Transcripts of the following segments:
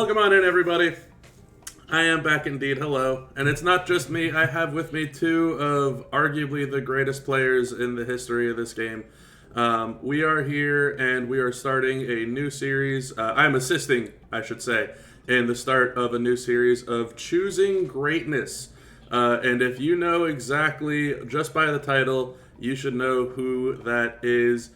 Welcome on in, everybody. I am back indeed. Hello. And it's not just me. I have with me two of arguably the greatest players in the history of this game. We are here and we are starting a new series. I'm assisting, I should say, in the start of a new series of Choosing Greatness. And if you know exactly, just by the title, you should know who that is.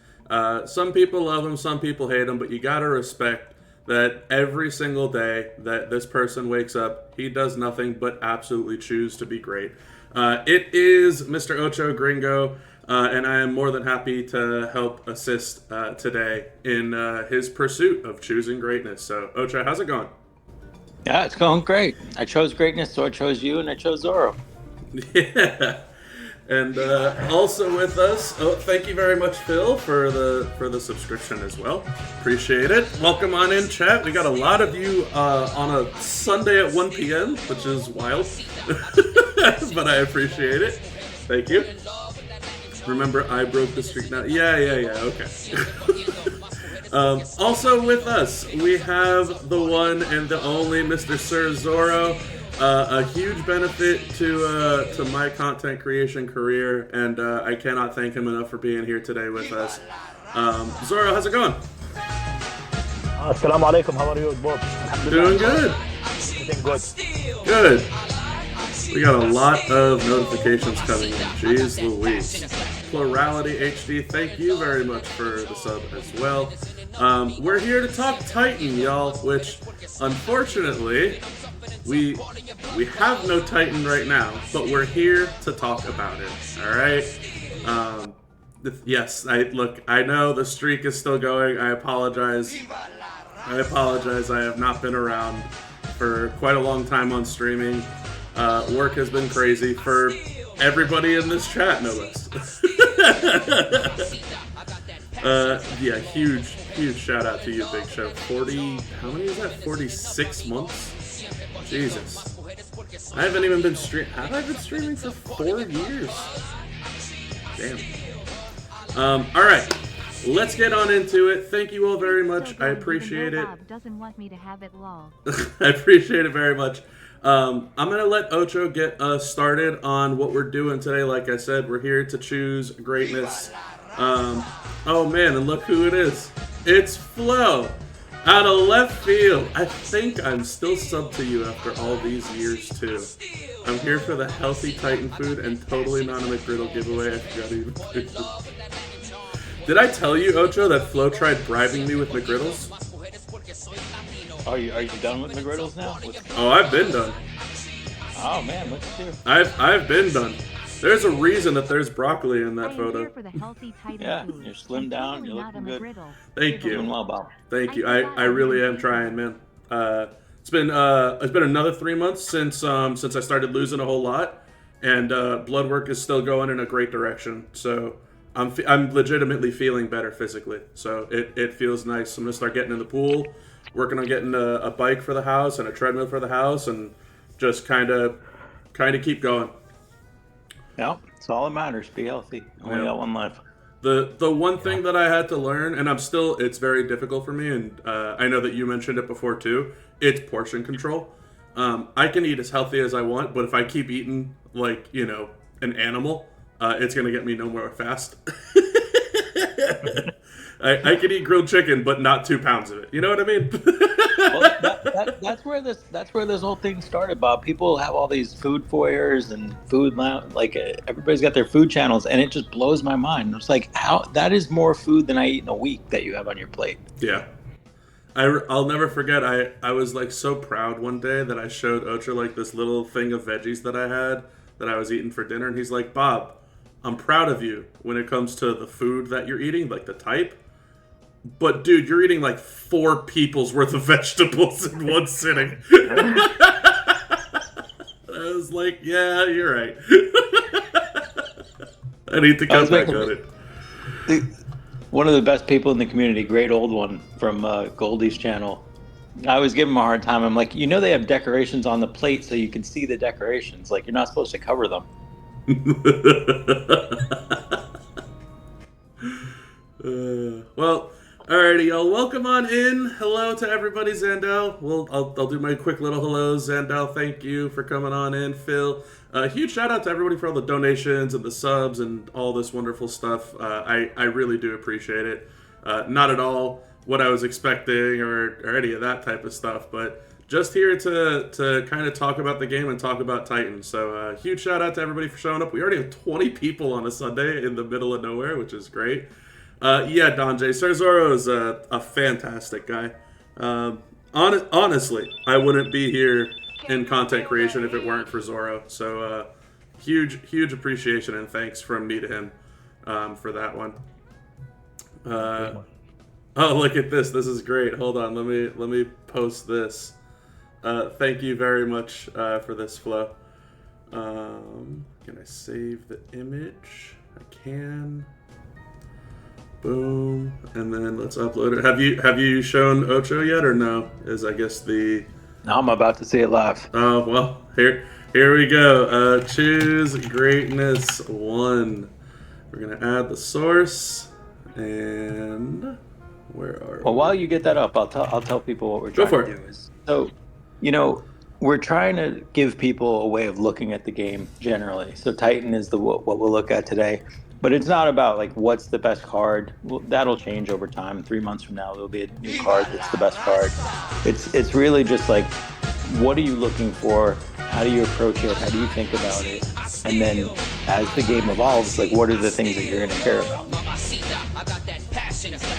Some people love him, some people hate him, but you gotta respect that every single day that this person wakes up, he does nothing but absolutely choose to be great. It is Mr. Ochogringo, and I am more than happy to help assist today in his pursuit of choosing greatness. So, Ocho, how's it going? Yeah, it's going great. I chose greatness, so I chose you, and I chose Zoro. Yeah. And also with us, thank you very much, Phil, for the subscription as well. Appreciate it. Welcome on in, chat. We got a lot of you on a Sunday at 1 p.m., which is wild, but I appreciate it. Thank you. Remember, I broke the streak now. Yeah, okay. Also with us, we have the one and the only Mr. Sir Zoro. A huge benefit to my content creation career, and I cannot thank him enough for being here today with us. Zoro, how's it going? Assalamu alaikum, how are you both? Doing good. Doing good. Good. We got a lot of notifications coming in. Jeez Louise. Plurality HD, thank you very much for the sub as well. We're here to talk Titan, y'all, which, unfortunately, we have no Titan right now, but we're here to talk about it, alright? Yes, I know the streak is still going. I apologize. I have not been around for quite a long time on streaming. Work has been crazy for everybody in this chat, no less. Yeah, huge shout out to you, Big Show. How many is that? 46 months? Jesus. I haven't even been streaming. Have I been streaming for 4 years? Damn. Alright. Let's get on into it. Thank you all very much. I appreciate it. Doesn't want me to have it long. I appreciate it very much. I'm going to let Ocho get us started on what we're doing today. Like I said, we're here to choose greatness. Oh man, and look who it is. It's Flo. Out of left field. I think I'm still sub to you after all these years, too. I'm here for the healthy Titan food and totally not a McGriddle giveaway. I forgot even. Did I tell you, Ocho, that Flo tried bribing me with McGriddles? Are you done with McGriddles now? Oh, I've been done. Oh man, look at you. I've been done. There's a reason that there's broccoli in that photo. Yeah, you're slimmed down. You're looking good. Thank you. Doing well, Bob. Thank you. I really am trying, man. It's been another 3 months since I started losing a whole lot, and blood work is still going in a great direction. So I'm legitimately feeling better physically. So it feels nice. I'm gonna start getting in the pool, working on getting a bike for the house and a treadmill for the house, and just kind of keep going. Yeah, it's all that matters. Be healthy. Only got one life. The one thing that I had to learn, and it's very difficult for me, and I know that you mentioned it before too, it's portion control. I can eat as healthy as I want, but if I keep eating like, an animal, it's going to get me nowhere fast. I can eat grilled chicken, but not 2 pounds of it. You know what I mean? Well, that's where this whole thing started, Bob. People have all these food foyers and food lounge, everybody's got their food channels, and it just blows my mind. It's like, how that is more food than I eat in a week that you have on your plate. Yeah. I'll never forget. I was so proud one day that I showed Ocho this little thing of veggies that I had that I was eating for dinner, and he's like, Bob, I'm proud of you when it comes to the food that you're eating, the type. But dude, you're eating 4 people's worth of vegetables in one sitting. I was like, yeah, you're right. I need to come back on it. One of the best people in the community, great old one from Goldie's channel. I always give him a hard time. I'm like, they have decorations on the plate so you can see the decorations. You're not supposed to cover them. Well, Alrighty, y'all. Welcome on in. Hello to everybody, Zandel. I'll do my quick little hellos. Zandel, thank you for coming on in. Phil, huge shout out to everybody for all the donations and the subs and all this wonderful stuff. I really do appreciate it. Not at all what I was expecting or any of that type of stuff, but just here to kind of talk about the game and talk about Titan. So huge shout out to everybody for showing up. We already have 20 people on a Sunday in the middle of nowhere, which is great. Yeah, Don J. Sir Zoro is a fantastic guy. Honestly, I wouldn't be here in content creation if it weren't for Zoro. So huge appreciation and thanks from me to him for that one. Oh, look at this. This is great. Hold on. Let me post this. Thank you very much for this, Flo. Can I save the image? I can. Boom, and then let's upload it. Have you shown Ocho yet, or no? Is I guess the. Now I'm about to see it live. Oh well, here we go. Choose greatness 1. We're gonna add the source, and where are? Well, while you get that up, I'll tell people what we're trying to do. So, we're trying to give people a way of looking at the game generally. So Titan is what we'll look at today. But it's not about like what's the best card. Well, that'll change over time. 3 months from now, there'll be a new card that's the best card. It's really just like, what are you looking for? How do you approach it? How do you think about it? And then as the game evolves, like what are the things that you're going to care about?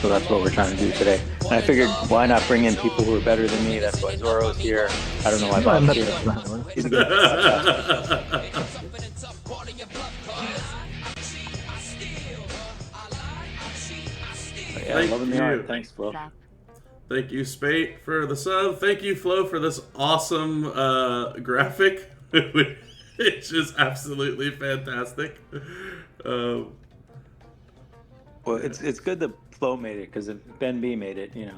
So that's what we're trying to do today. And I figured, why not bring in people who are better than me? That's why Zoro's here. I don't know why Bob's here. He's a good Yeah, loving the art. Thanks, Flo. Thank you, Spate, for the sub. Thank you, Flo, for this awesome graphic, which is absolutely fantastic. Well, it's good that Flo made it, because if Ben B made it, we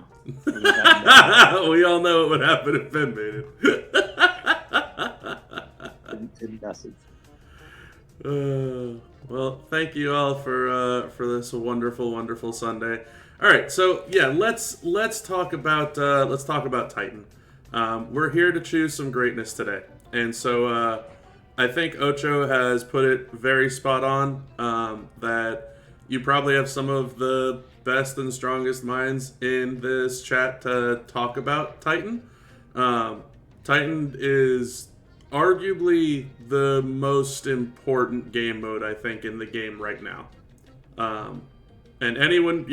all know what would happen if Ben made it. Message. Well, thank you all for this wonderful Sunday. All right, so yeah, let's talk about Titan. We're here to choose some greatness today, and so I think Ocho has put it very spot on that you probably have some of the best and strongest minds in this chat to talk about Titan. Titan is arguably the most important game mode, I think, in the game right now. And anyone,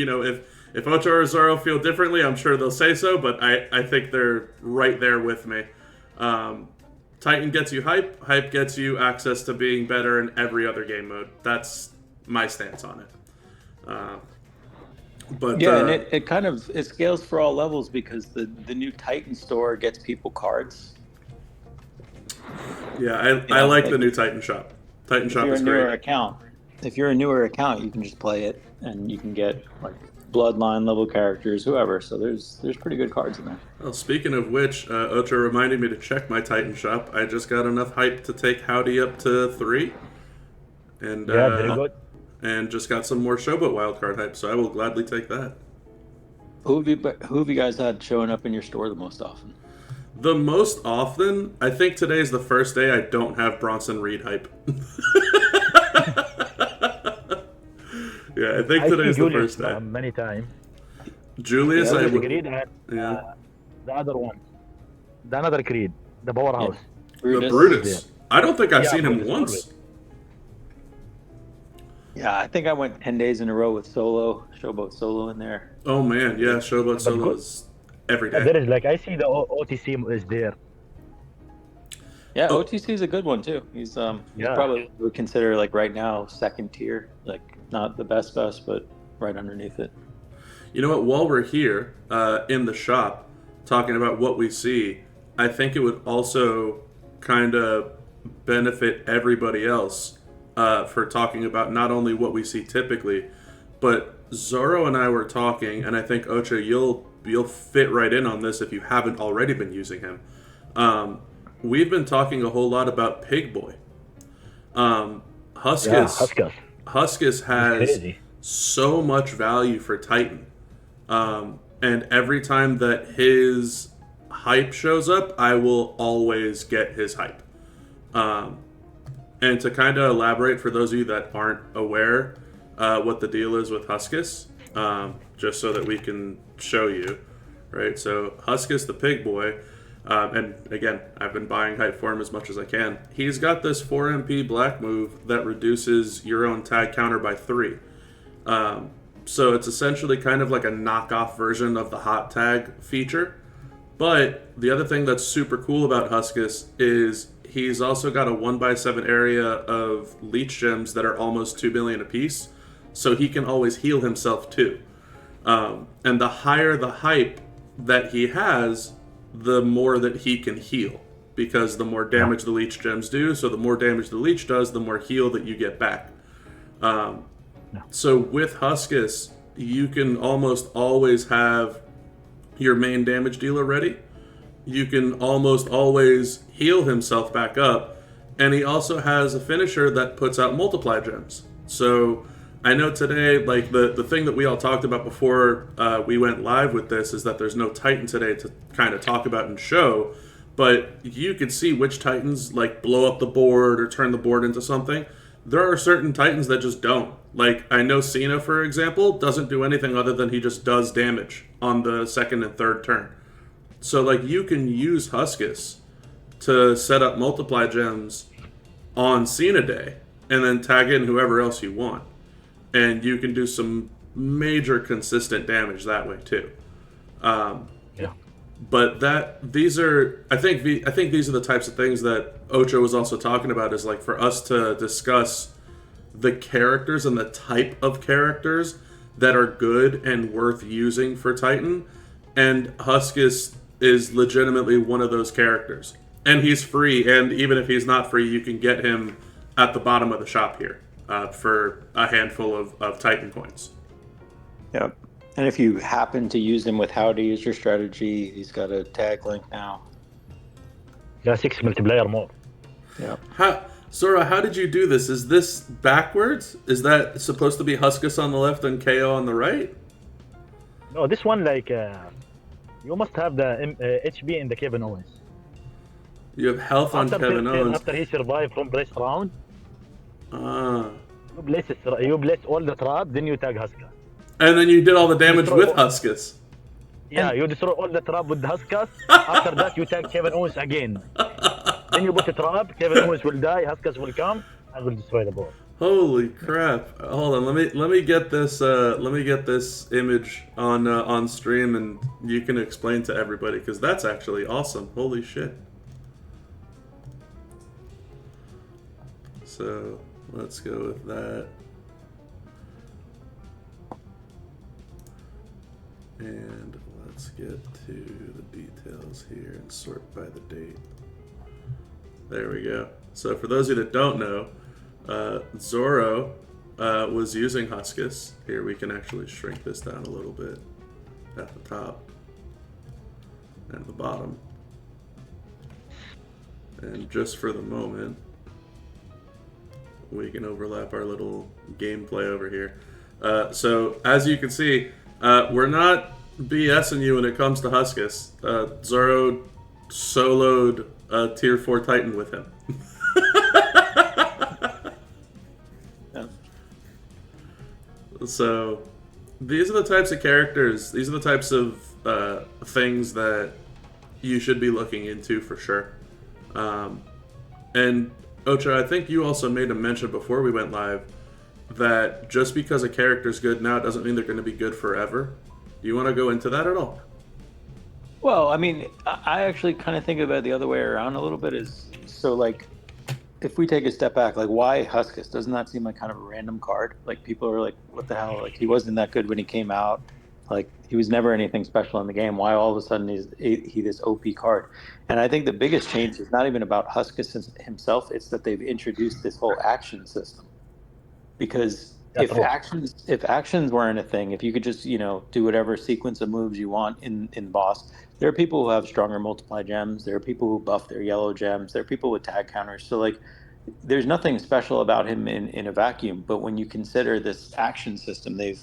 if Ocho or Zoro feel differently, I'm sure they'll say so, but I think they're right there with me. Titan gets you hype. Hype gets you access to being better in every other game mode. That's my stance on it. But yeah, and it kind of scales for all levels, because the new Titan store gets people cards. Yeah, I like the new Titan Shop. Titan Shop is great. If you're a newer account, you can just play it, and you can get like bloodline level characters, whoever. So there's pretty good cards in there. Well, speaking of which, Ocho reminded me to check my Titan Shop. I just got enough hype to take Howdy up to 3, and very good. And just got some more Showboat wildcard hype. So I will gladly take that. Who have you guys had showing up in your store the most often? The most often, I think today's the first day I don't have Bronson Reed hype. Yeah, I think today's the first day. Many times. Julius, I would. The other one, the another Creed, the powerhouse. Yeah. The Brutus. I don't think I've seen him once. Yeah, I think I went 10 days in a row with Showboat Solo in there. Oh man, yeah, Showboat Solo is every day. There is, I see the OTC is there. Yeah, OTC is a good one too. He's probably would consider right now second tier, not the best, but right underneath it. You know what? While we're here in the shop talking about what we see, I think it would also kind of benefit everybody else for talking about not only what we see typically, but Zoro and I were talking, and I think Ocho, you'll fit right in on this if you haven't already been using him. We've been talking a whole lot about Pig Boy. Huskus has so much value for Titan. And every time that his hype shows up, I will always get his hype. And to kind of elaborate for those of you that aren't aware what the deal is with Huskus, just so that we can show you, right? So Huskus, the pig boy, and again, I've been buying hype for him as much as I can. He's got this 4 MP black move that reduces your own tag counter by 3. So it's essentially kind of like a knockoff version of the hot tag feature. But the other thing that's super cool about Huskus is he's also got a 1x7 area of leech gems that are almost 2 billion apiece. So he can always heal himself too. And the higher the hype that he has, the more that he can heal. Because the more damage the leech gems do, so the more damage the leech does, the more heal that you get back. So with Huskus, you can almost always have your main damage dealer ready. You can almost always heal himself back up. And he also has a finisher that puts out multiply gems. So I know today, like the thing that we all talked about before we went live with this is that there's no Titan today to kind of talk about and show. But you can see which Titans like blow up the board or turn the board into something. There are certain Titans that just don't. Like, I know Cena, for example, doesn't do anything other than he just does damage on the second and third turn. So, like, you can use Huskus to set up multiply gems on Cena Day and then tag in whoever else you want. And you can do some major consistent damage that way, too. But these are, I think these are the types of things that Ocho was also talking about, is like for us to discuss the characters and the type of characters that are good and worth using for Titan. And Huskus is legitimately one of those characters. And he's free, and even if he's not free, you can get him at the bottom of the shop here for a handful of Titan coins. Yep. And if you happen to use him with how to use your strategy, he's got a tag link now. Yeah, 6 multiplayer more. Yeah. Zoro, how did you do this? Is this backwards? Is that supposed to be Huskus on the left and KO on the right? No, this one like you must have the HP in the Kevin Owens. You have health on Kevin Owens. After he survived from blessed round, Ah. you bless all the trap, then you tag Huskus. And then you did all the damage with Huskus. Yeah, you destroy all the trap with Huskus. After that, you tag Kevin Owens again. Then you put a trap. Kevin Owens will die. Huskus will come and will destroy the board. Holy crap! Hold on, let me get this image on stream, and you can explain to everybody, because that's actually awesome. Holy shit! So let's go with that. And let's get to the details here and sort by the date. There we go. So for those of you that don't know, Zoro was using Huskus. Here, we can actually shrink this down a little bit at the top and the bottom. And just for the moment, we can overlap our little gameplay over here. So as you can see, we're not BSing you when it comes to Huskus. Zoro soloed a tier 4 Titan with him. So these are the types of characters, these are the types of things that you should be looking into for sure. And Ocho, I think you also made a mention before we went live that just because a character's good now, it doesn't mean they're going to be good forever. Do you want to go into that at all? Well, I mean, I actually kind of think about it the other way around a little bit. Is so like, if we take a step back, like why Huskus? Doesn't that seem like kind of a random card? Like people are like, what the hell? Like he wasn't that good when he came out. Like he was never anything special in the game. Why all of a sudden he this OP card? And I think the biggest change is not even about Huskus himself. It's that they've introduced this whole action system. Because if actions weren't a thing, if you could just do whatever sequence of moves you want in boss, there are people who have stronger multiply gems. There are people who buff their yellow gems. There are people with tag counters. So like, there's nothing special about him in a vacuum. But when you consider this action system they've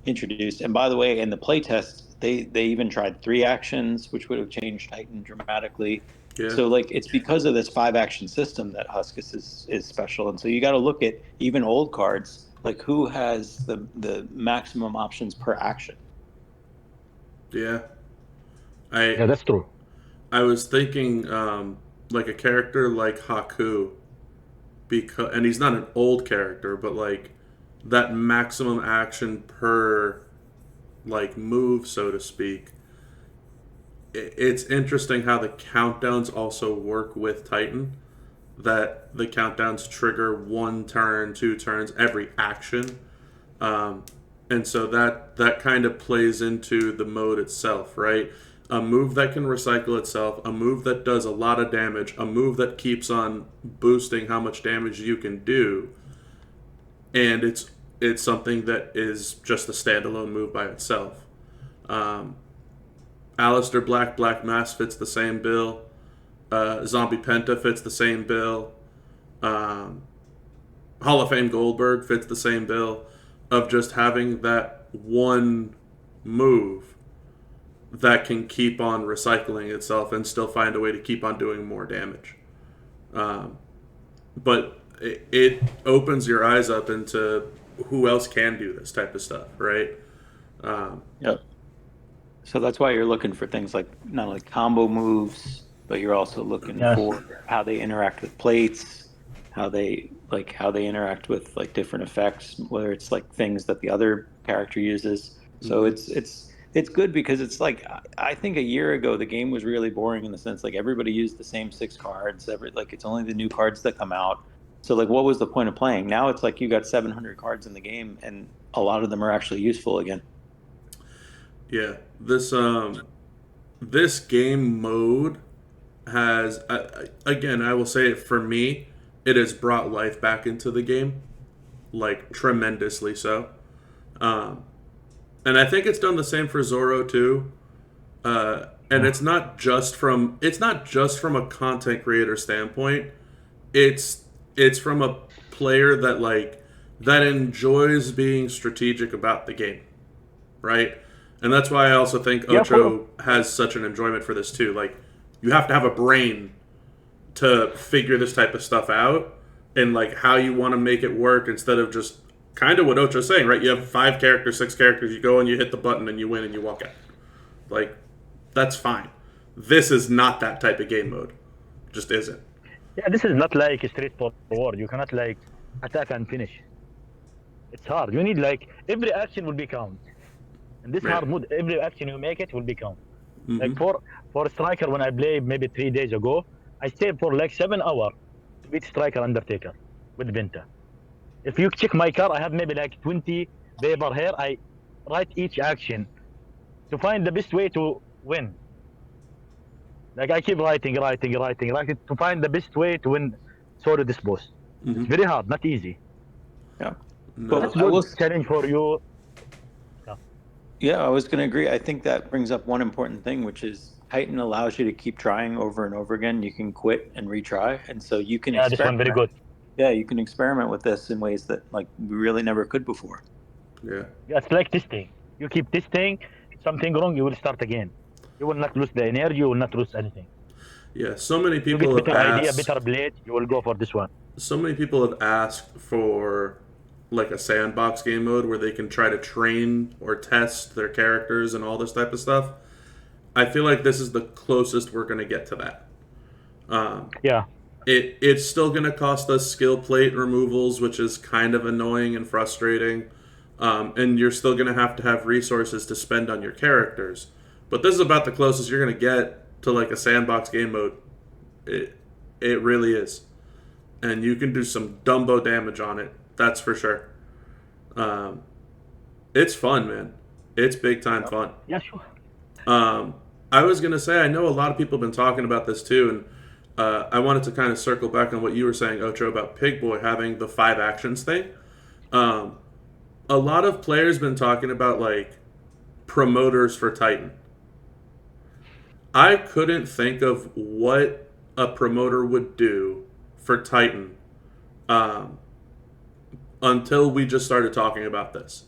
introduced. And by the way, in the playtest, they even tried 3 actions, which would have changed Titan dramatically. Yeah. So like it's because of this 5 action system that Huskus is special. And so you got to look at even old cards, like who has the maximum options per action. Yeah. Yeah, that's true. I was thinking like a character like Haku, because, and he's not an old character, but like that maximum action per like move, so to speak. It's interesting how the countdowns also work with Titan. That the countdowns trigger 1 turn, 2 turns, every action. And so that kind of plays into the mode itself, right? A move that can recycle itself, a move that does a lot of damage, a move that keeps on boosting how much damage you can do, and it's something that is just a standalone move by itself. Alistair Black Mass fits the same bill. Zombie Penta fits the same bill. Hall of Fame Goldberg fits the same bill of just having that one move that can keep on recycling itself and still find a way to keep on doing more damage. But it opens your eyes up into who else can do this type of stuff, right? Yep. So that's why you're looking for things like not only combo moves, but you're also looking for how they interact with plates, how they interact with like different effects, whether it's like things that the other character uses. So it's good because it's like I think a year ago the game was really boring in the sense like everybody used the same 6 cards. Like it's only the new cards that come out. So like what was the point of playing? Now it's like you got 700 cards in the game and a lot of them are actually useful again. Yeah, this game mode has again, I will say it, for me, it has brought life back into the game, like tremendously so. And I think it's done the same for Zoro too. And it's not just from a content creator standpoint. It's from a player that enjoys being strategic about the game, right? And that's why I also think Ocho has such an enjoyment for this too. Like, you have to have a brain to figure this type of stuff out and like how you want to make it work instead of just kind of what Ocho's saying, right? You have 5 characters, 6 characters, you go and you hit the button and you win and you walk out. Like, that's fine. This is not that type of game mode. Just isn't. Yeah, this is not like a straightforward. You cannot like attack and finish. It's hard. You need like every action will be count. In this hard mode, every action you make it will be count. Mm-hmm. Like for Striker, when I played maybe 3 days ago, I stayed for like 7 hours to beat Striker Undertaker with Venta. If you check my car, I have maybe like 20 paper here. I write each action to find the best way to win. Like I keep writing to find the best way to win Solo this boss. Mm-hmm. It's very hard, not easy. Yeah. No. That's good challenge for you. Yeah, I was going to agree. I think that brings up one important thing, which is Titan allows you to keep trying over and over again. You can quit and retry, and so you can. Yeah, this one very good. Yeah, you can experiment with this in ways that like we really never could before. Yeah. It's like testing. You keep testing. Something wrong, you will start again. You will not lose the energy. You will not lose anything. Yeah. So many You people get better have idea, asked. better blade. You will go for this one. So many people have asked for like a sandbox game mode where they can try to train or test their characters and all this type of stuff. I feel like this is the closest we're going to get to that. Yeah. It's still going to cost us skill plate removals, which is kind of annoying and frustrating. And you're still going to have resources to spend on your characters. But this is about the closest you're going to get to like a sandbox game mode. It really is. And you can do some Dumbo damage on it. That's for sure. It's fun, man. It's big time fun. Yeah, sure. I was going to say, I know a lot of people have been talking about this too, and I wanted to kind of circle back on what you were saying, Ocho, about Pig Boy having the 5 actions thing. A lot of players been talking about, like, promoters for Titan. I couldn't think of what a promoter would do for Titan until we just started talking about this.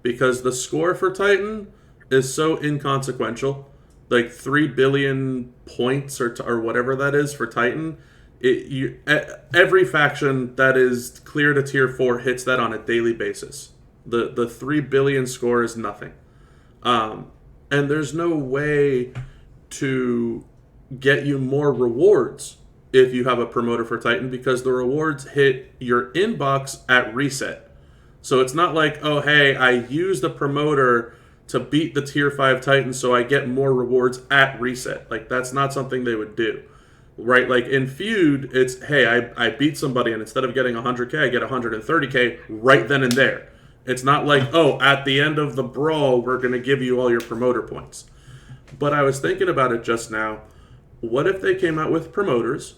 because the score for Titan is so inconsequential. Like 3 billion points or whatever that is for Titan. Every faction that is clear to tier 4 hits that on a daily basis. The 3 billion score is nothing. And there's no way to get you more rewards if you have a promoter for Titan, because the rewards hit your inbox at reset. So it's not like, oh, hey, I used a promoter to beat the tier 5 Titan, so I get more rewards at reset. Like, that's not something they would do. Right? Like, in Feud, it's, hey, I beat somebody, and instead of getting 100k, I get 130k right then and there. It's not like, oh, at the end of the brawl, we're going to give you all your promoter points. But I was thinking about it just now. What if they came out with promoters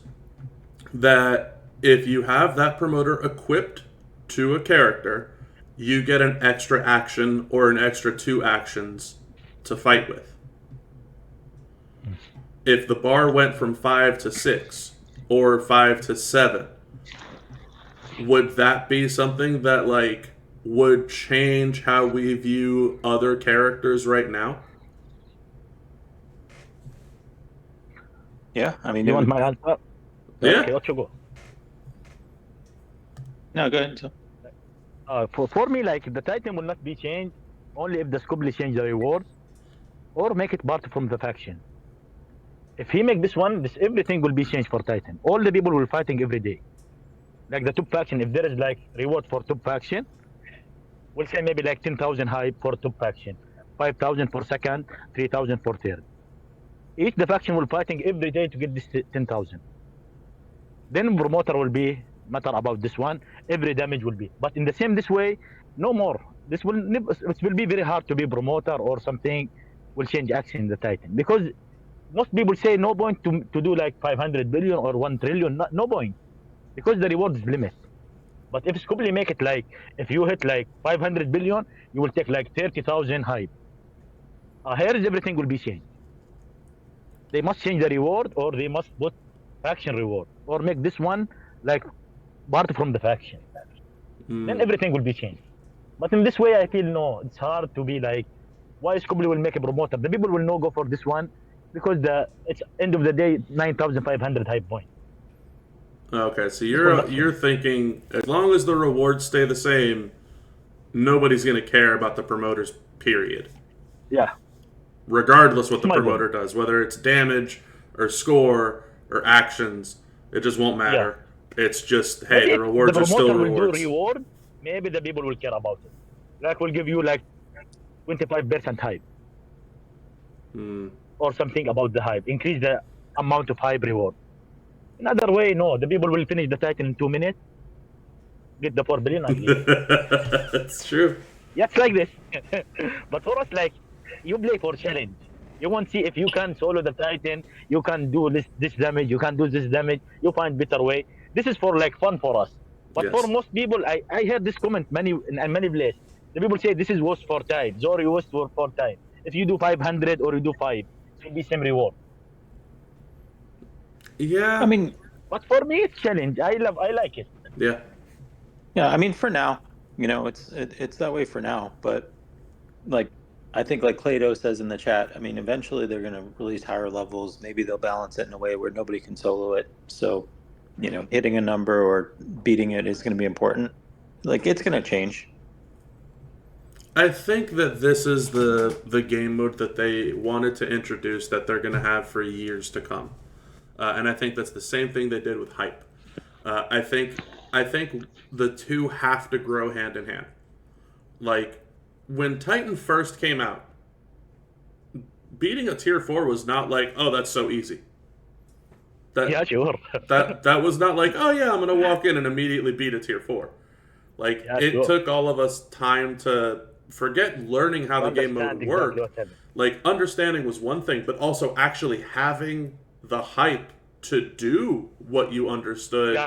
that if you have that promoter equipped to a character, you get an extra action or an extra 2 actions to fight with? If the bar went from 5 to 6 or 5 to 7, would that be something that, like, would change how we view other characters right now? Yeah, I mean, You want my answer? Yeah. Okay, Ocho, go. No, go ahead. For me, like, the Titan will not be changed only if the Scobly change the rewards or make it part from the faction. If he make this one, everything will be changed for Titan. All the people will fighting every day. Like the top faction, if there is like reward for top faction, we'll say maybe like 10,000 hype for top faction, 5,000 for second, 3,000 for third. Each the faction will fighting every day to get this 10,000. Then promoter will be matter about this one. Every damage will be. But in the same this way, no more. It will be very hard to be promoter or something will change action in the Titan, because most people say no point to do like 500 billion or 1 trillion. No point, because the reward is limit. But if Scobly make it like, if you hit like 500 billion, you will take like 30,000 hype. Here is everything will be changed. They must change the reward, or they must put faction reward, or make this one like part from the faction. Then everything will be changed. But in this way, I feel no, it's hard to be like, why Scobly will make a promoter? The people will not go for this one, because it's end of the day 9,500 hype point. Okay, so you're thinking as long as the rewards stay the same, nobody's going to care about the promoters, period. Yeah. Regardless what the promoter does, whether it's damage or score or actions, it just won't matter. Yeah. It's just, hey, the rewards are still rewards. The promoter will do reward, maybe the people will care about it. Like, we'll give you like 25% hype. Or something about the hype. Increase the amount of hype reward. Another way, no. The people will finish the Titan in 2 minutes. Get the 4 billion and leave. That's true. Yeah, it's like this. But for us, like, you play for challenge. You want to see if you can solo the Titan. You can do this damage. You can do this damage. You find better way. This is for like fun for us. But for most people, I heard this comment in many places. The people say this is worth for time. Zoro was for time. If you do 500 or you do 5, it will be same reward. Yeah. I mean, but for me, it's challenge. I like it. Yeah. Yeah, I mean, for now, you know, it's that way for now. But like, I think like Clado says in the chat, I mean, eventually they're going to release higher levels. Maybe they'll balance it in a way where nobody can solo it. So, you know, hitting a number or beating it is going to be important. Like, it's going to change. I think that this is the game mode that they wanted to introduce that they're going to have for years to come. And I think that's the same thing they did with hype. I think the two have to grow hand in hand. Like, when Titan first came out, beating a tier 4 was not like, oh, that's so easy. Yeah, sure. that was not like, oh yeah, I'm going to walk in and immediately beat a tier 4. Like, it took all of us time to forget learning how the game mode worked. Like, understanding was one thing, but also actually having the hype to do what you understood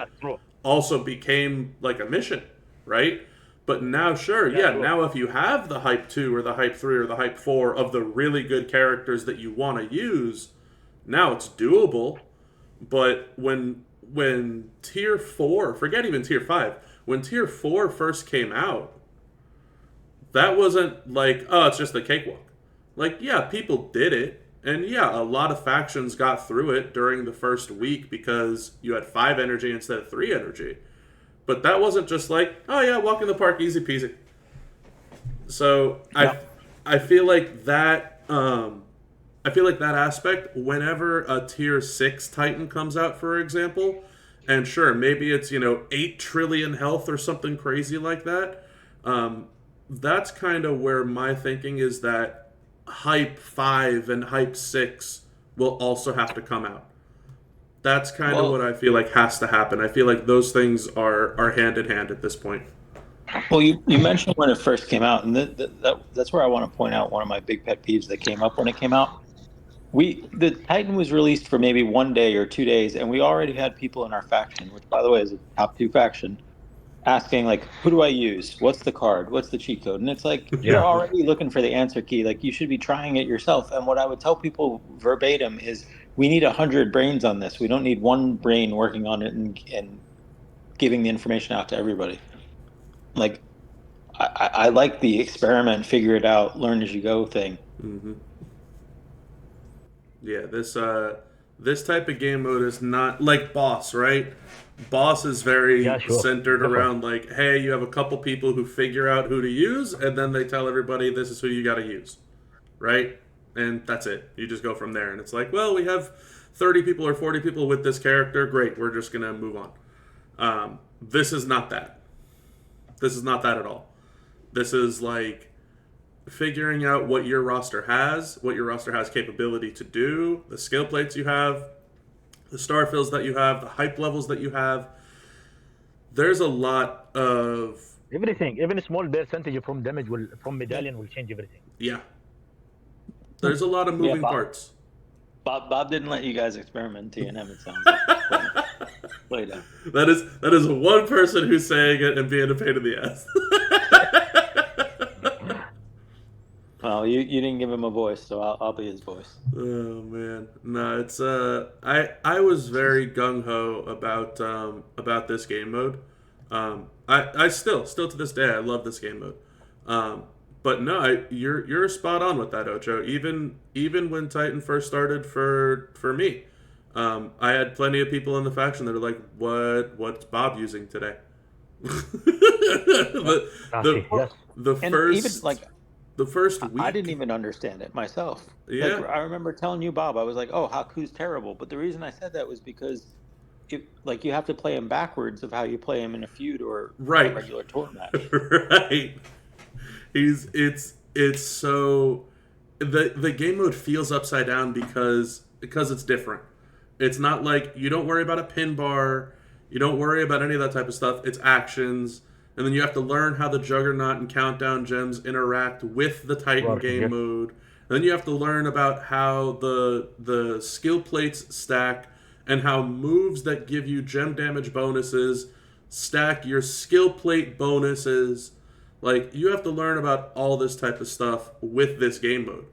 also became like a mission, right? But now, now if you have the hype 2 or the hype 3 or the hype 4 of the really good characters that you want to use, now it's doable. But when tier 4, forget even tier 5, when tier 4 first came out, that wasn't like, oh, it's just a cakewalk. Like, yeah, people did it. And yeah, a lot of factions got through it during the first week because you had 5 energy instead of 3 energy. But that wasn't just like, oh yeah, walk in the park, easy peasy. So I feel like that aspect, whenever a tier 6 Titan comes out, for example, and sure, maybe it's 8 trillion health or something crazy like that. That's kind of where my thinking is that Hype 5 and Hype 6 will also have to come out. That's kind of what I feel like has to happen. I feel like those things are hand in hand at this point. Well, you mentioned when it first came out, and that's where I want to point out one of my big pet peeves that came up when it came out. The Titan was released for maybe 1 day or 2 days, and we already had people in our faction, which by the way is a top 2 faction, asking like, who do I use? What's the card? What's the cheat code? And it's like, you're already looking for the answer key. Like, you should be trying it yourself. And what I would tell people verbatim is, we need 100 brains on this. We don't need one brain working on it and giving the information out to everybody. Like, I like the experiment, figure it out, learn as you go thing. Mm-hmm. Yeah, this type of game mode is not like Boss, right? Boss is very centered around like, hey, you have a couple people who figure out who to use, and then they tell everybody this is who you got to use, right? And that's it. You just go from there, and it's like, well, we have 30 people or 40 people with this character. Great, we're just gonna move on. This is not that. This is not that at all. This is like figuring out what your roster has capability to do, the skill plates you have, the star fills that you have, the hype levels that you have. There's a lot of everything. Even a small percentage from damage from medallion will change everything. Yeah. There's a lot of moving parts. Bob didn't let you guys experiment in TNM, it sounds like. Play down. That is one person who's saying it and being a pain in the ass. Well, you didn't give him a voice, so I'll be his voice. Oh man, no, it's I was very gung ho about this game mode. I still to this day I love this game mode. But no, you're spot on with that, Ocho. Even when Titan first started for me, I had plenty of people in the faction that are like, what's Bob using today? The first week, I didn't even understand it myself. Yeah. Like, I remember telling you, Bob, I was like, oh, Haku's terrible. But the reason I said that was because you have to play him backwards of how you play him in a feud or a regular tour match. Right. It's so the game mode feels upside down because it's different. It's not like you don't worry about a pin bar, you don't worry about any of that type of stuff. It's actions. And then you have to learn how the Juggernaut and Countdown gems interact with the Titan game mode. And then you have to learn about how the skill plates stack and how moves that give you gem damage bonuses stack your skill plate bonuses. Like, you have to learn about all this type of stuff with this game mode.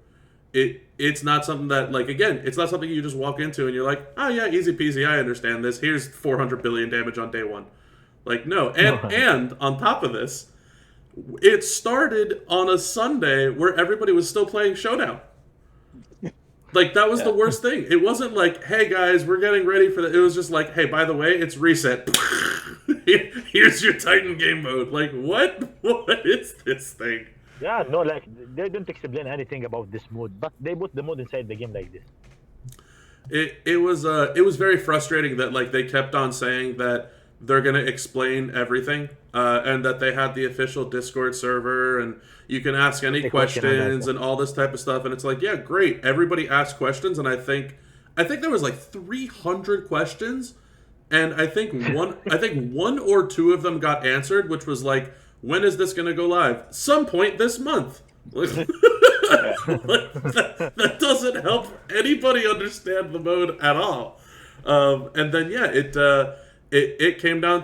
It's not something that, like, again, it's not something you just walk into and you're like, oh yeah, easy peasy, I understand this. Here's 400 billion damage on day one. Like, no. And on top of this, it started on a Sunday where everybody was still playing Showdown. Like, that was the worst thing. It wasn't like, hey guys, we're getting ready for the... It was just like, hey, by the way, it's reset. Here's your Titan game mode. Like, what? What is this thing? Yeah, no, like, they don't explain anything about this mode, but they put the mode inside the game like this. It was very frustrating that, like, they kept on saying that they're going to explain everything, and that they had the official Discord server, and you can ask any questions and all this type of stuff. And it's like, yeah, great. Everybody asked questions, and I think there was like 300 questions, and I think one or two of them got answered, which was like, when is this going to go live? Some point this month. That doesn't help anybody understand the mode at all. And then it came down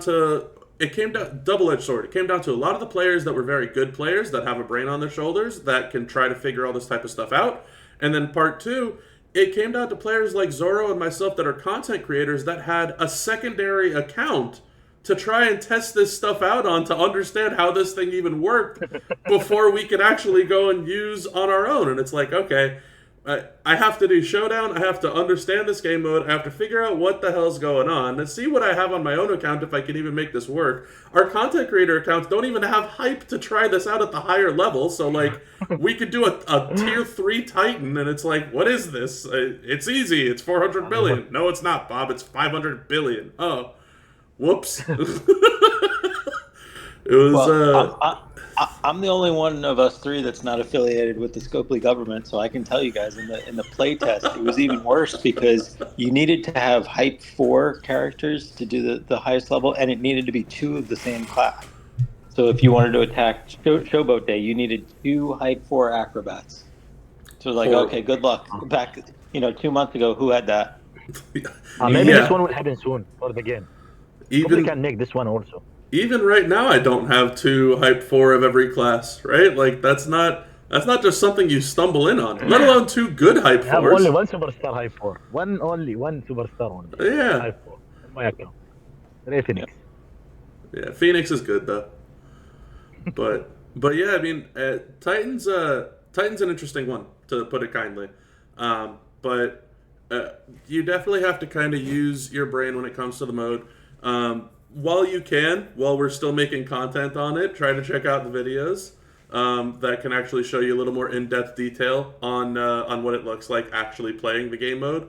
double-edged sword. It came down to a lot of the players that were very good players that have a brain on their shoulders that can try to figure all this type of stuff out. And then part two, it came down to players like Zoro and myself that are content creators that had a secondary account to try and test this stuff out on to understand how this thing even worked before we could actually go and use on our own. And it's like, okay, I have to do Showdown. I have to understand this game mode. I have to figure out what the hell's going on and see what I have on my own account if I can even make this work. Our content creator accounts don't even have hype to try this out at the higher level. So, like, we could do a tier 3 Titan, and it's like, what is this? It's easy. It's 400 million. No, it's not, Bob. It's 500 billion. Oh, whoops. It was... Well, I'm the only one of us three that's not affiliated with the Scopely government, so I can tell you guys in the play test it was even worse because you needed to have hype 4 characters to do the highest level, and it needed to be 2 of the same class. So if you wanted to attack Showboat Day, you needed 2 hype 4 acrobats. So like, okay, good luck. Back 2 months ago, who had that? Maybe this one will happen soon for the game. Even we can make this one also. Even right now, I don't have 2 hype 4 of every class, right? Like, that's not just something you stumble in on, let alone 2 good hype 4s. I have only one superstar hype 4. One superstar only. Yeah. Hype 4 in my account. Ray Phoenix. Yeah, Phoenix is good, though. But yeah, I mean, Titan's an interesting one, to put it kindly. But you definitely have to kind of use your brain when it comes to the mode. While we're still making content on it, try to check out the videos that can actually show you a little more in-depth detail on what it looks like actually playing the game mode,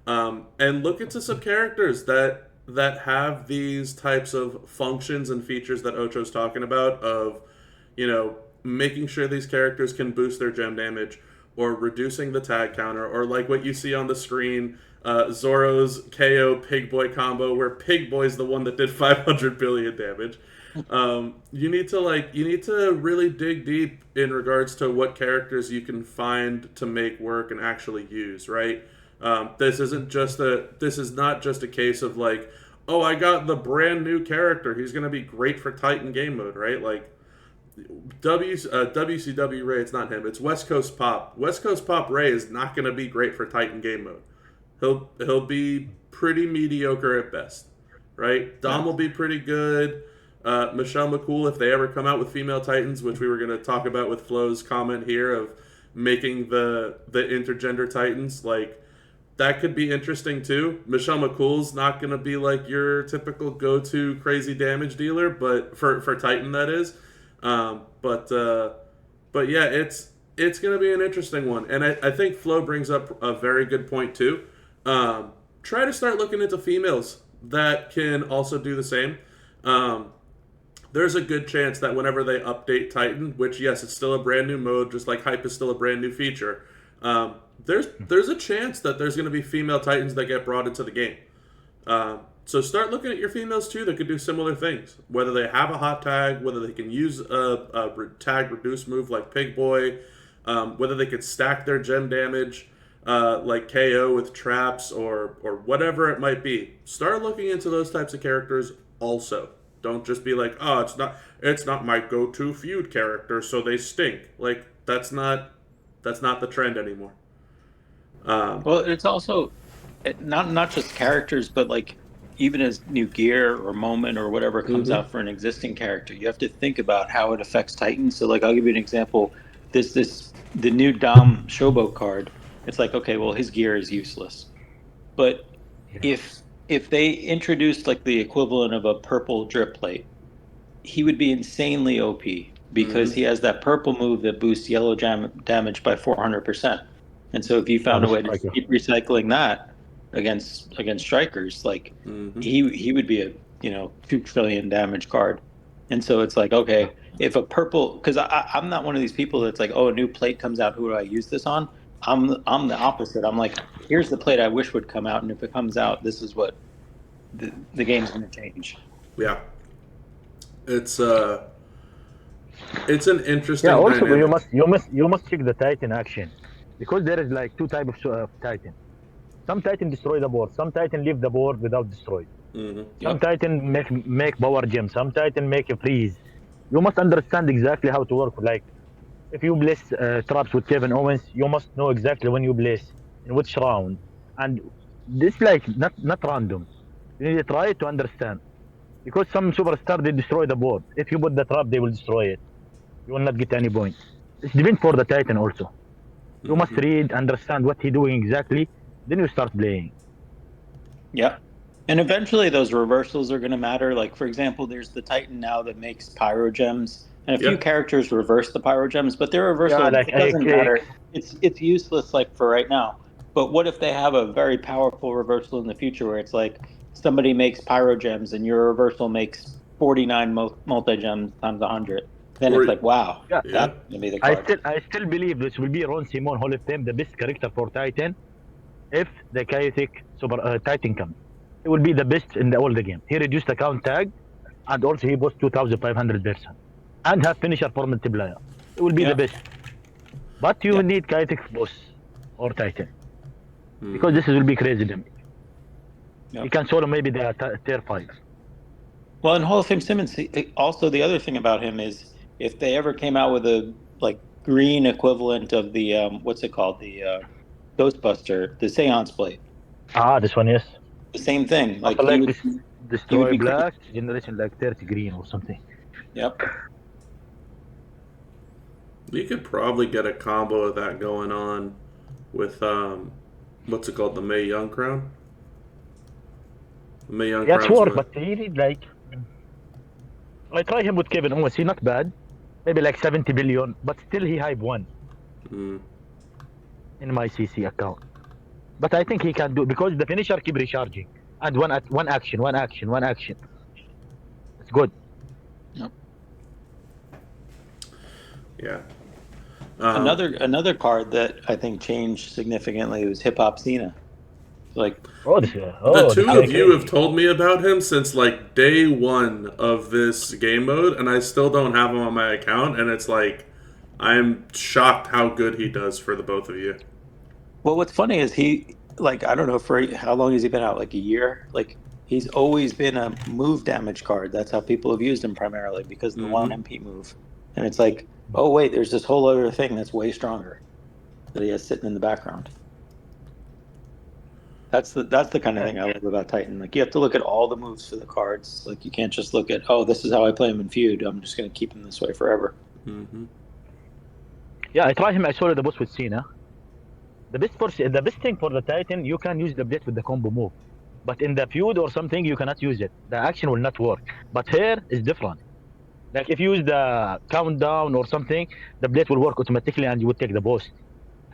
and look into some characters that have these types of functions and features that Ocho's talking about of, making sure these characters can boost their gem damage or reducing the tag counter, or like what you see on the screen, Zoro's KO Pig Boy combo, where Pig Boy's the one that did 500 billion damage. You need to really dig deep in regards to what characters you can find to make work and actually use, right? This is not just a case of like, oh, I got the brand new character, he's going to be great for Titan game mode, right? Like, WCW Ray, it's not him, it's West Coast Pop. West Coast Pop Ray is not going to be great for Titan game mode. He'll be pretty mediocre at best, right? Dom will be pretty good. Michelle McCool, if they ever come out with female Titans, which we were going to talk about with Flo's comment here of making the intergender Titans, like, that could be interesting too. Michelle McCool's not going to be like your typical go-to crazy damage dealer, but for Titan that is. But yeah, it's going to be an interesting one, and I think Flo brings up a very good point too. Try to start looking into females that can also do the same. There's a good chance that whenever they update Titan, which yes, it's still a brand new mode, just like Hype is still a brand new feature, there's a chance that there's going to be female Titans that get brought into the game. So start looking at your females too that could do similar things. Whether they have a hot tag, whether they can use a tag reduce move like Pig Boy, whether they could stack their gem damage like KO with traps or whatever it might be. Start looking into those types of characters also. Don't just be like, oh, it's not my go-to feud character, so they stink. Like, that's not the trend anymore. Well, it's also not just characters, but like even as new gear or moment or whatever comes out for an existing character, you have to think about how it affects Titan. So like, I'll give you an example. The new Dom Showboat card. It's like, okay, well, his gear is useless, but if they introduced like the equivalent of a purple drip plate, he would be insanely OP because he has that purple move that boosts yellow damage by 400%. And so if you found a way to keep recycling that against strikers, like he would be a 2 trillion damage card. And so it's like, okay, if a purple, because I'm not one of these people that's like, oh, a new plate comes out, who do I use this on? I'm the opposite. I'm like, here's the plate I wish would come out, and if it comes out, this is what the game's going to change. Yeah, it's an interesting. Yeah. Also, dynamic. you must check the Titan action, because there is like 2 types of Titan. Some Titan destroy the board. Some Titan leave the board without destroy. Some Titan make power gem. Some Titan make a freeze. You must understand exactly how to work. Like, if you place traps with Kevin Owens, you must know exactly when you place, in which round, and this like not random. You need to try to understand. Because some superstar they destroy the board. If you put the trap, they will destroy it. You will not get any point. It's depends for the Titan also. You must read, understand what he doing exactly. Then you start playing. Yeah. And eventually those reversals are going to matter. Like, for example, there's the Titan now that makes pyro gems. And a few Yep. characters reverse the pyro gems, but their reversal, Yeah, like it doesn't AK. matter. It's useless, like, for right now. But what if they have a very powerful reversal in the future where it's like somebody makes pyro gems and your reversal makes 49 multi gems times 100? Then Or it's like, wow, Yeah. yeah. that's going to be the I card. still believe this will be Ron Simon Hall of Fame, the best character for Titan. If the chaotic Titan comes, he will be the best in all the game. He reduced the count tag, and also he boosts 2,500%, and have finisher for multiplier. It will be Yeah. the best. But you Yeah. need chaotic boss or Titan because this will be crazy damage. Yeah. He can solo maybe the tier 5. Well, in Hall of Fame Simmons, also the other thing about him is if they ever came out with a like green equivalent of the what's it called, the Ghostbuster, the Seance Blade, This one, yes. the same thing. Like After he like would this, he would destroy be crazy. black generation like 30 green or something. Yep. You could probably get a combo of that going on with what's it called, the Mae Young crown. The Mae Young Yeah, it's crown's work, what- but he need like. I try him with Kevin Owens. He not bad, maybe like 70 billion, but still he hype one Mm. in my CC account. But I think he can do because the finisher keep recharging and one action. It's good. Yeah. Another card that I think changed significantly was Hip Hop Cena. Like The two of you have told me about him since like day one of this game mode, and I still don't have him on my account. And it's like I'm shocked how good he does for the both of you. well, what's funny is he like I don't know for how long has he been out? Like a year? Like he's always been a move damage card. That's how people have used him primarily because of the one MP move. And it's like, oh wait, there's this whole other thing that's way stronger that he has sitting in the background. That's the kind of thing I love about Titan. Like you have to look at all the moves for the cards. Like you can't just look at, oh, this is how I play him in feud. I'm just going to keep him this way forever. Mm-hmm. Yeah, I try him. I solo the boss with Cena. The best thing for the Titan, you can use the blade with the combo move, but in the feud or something, you cannot use it. The action will not work. But here is different. Like if you use the countdown or something, the blade will work automatically and you will take the boss.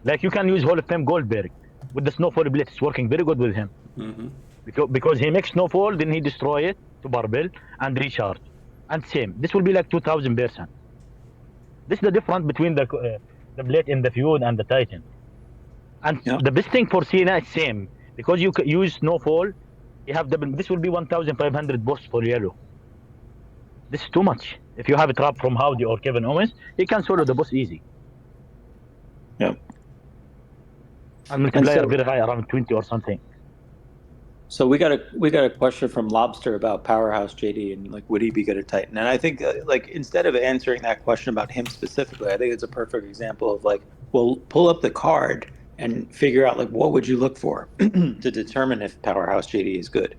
Like you can use Hall of Fame Goldberg with the snowfall blade. It's working very good with him. Mm-hmm. Because he makes snowfall, then he destroy it to barbell and recharge. And same, this will be like 2,000%. This is the difference between the blade in the feud and the Titan. And the best thing for Cena is same because you use snowfall. You have double. This will be 1,500 burst for yellow. This is too much. If you have a trap from Howdy or Kevin Owens, he can solo the boss easy. Yep. And multiplier very high, around 20 or something. So we got a question from Lobster about Powerhouse JD and like would he be good at Titan? And I think like instead of answering that question about him specifically, I think it's a perfect example of like, well, pull up the card and figure out like what would you look for to determine if Powerhouse JD is good.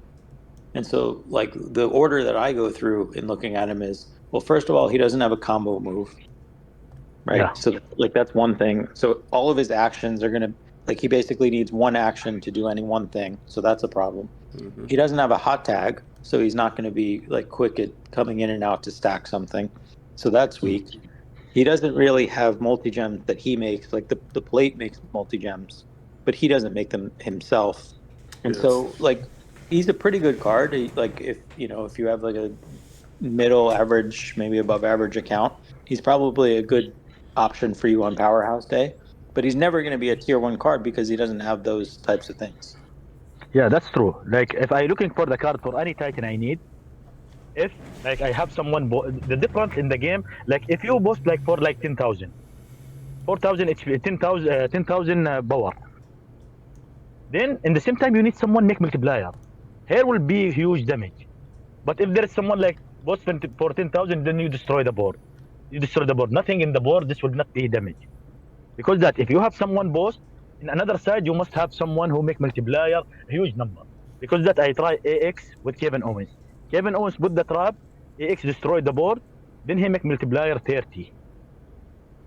And so like the order that I go through in looking at him is, well, first of all, he doesn't have a combo move, right? Yeah. So like that's one thing. So all of his actions are gonna like he basically needs one action to do any one thing. So that's a problem. Mm-hmm. He doesn't have a hot tag, so he's not going to be like quick at coming in and out to stack something. So that's weak. He doesn't really have multi-gems that he makes. Like the plate makes multi-gems, but he doesn't make them himself. And so like he's a pretty good card. Like if you have like a middle average, maybe above average account, he's probably a good option for you on Powerhouse Day. But he's never going to be a tier 1 card because he doesn't have those types of things. Yeah, that's true. Like if I looking for the card for any Titan I need, if like I have someone, the difference in the game, like if you boost like for like 10,000, 4,000 HP, 10,000 power, then in the same time you need someone make multiplier. Here will be huge damage. But if there is someone like boost for 10,000, then you destroy the board. You destroy the board. Nothing in the board. This will not be damage. Because that if you have someone boss in another side, you must have someone who make multiplier a huge number. Because that I try AX with Kevin Owens. Kevin Owens put the trap, AX destroyed the board, then he make multiplier 30.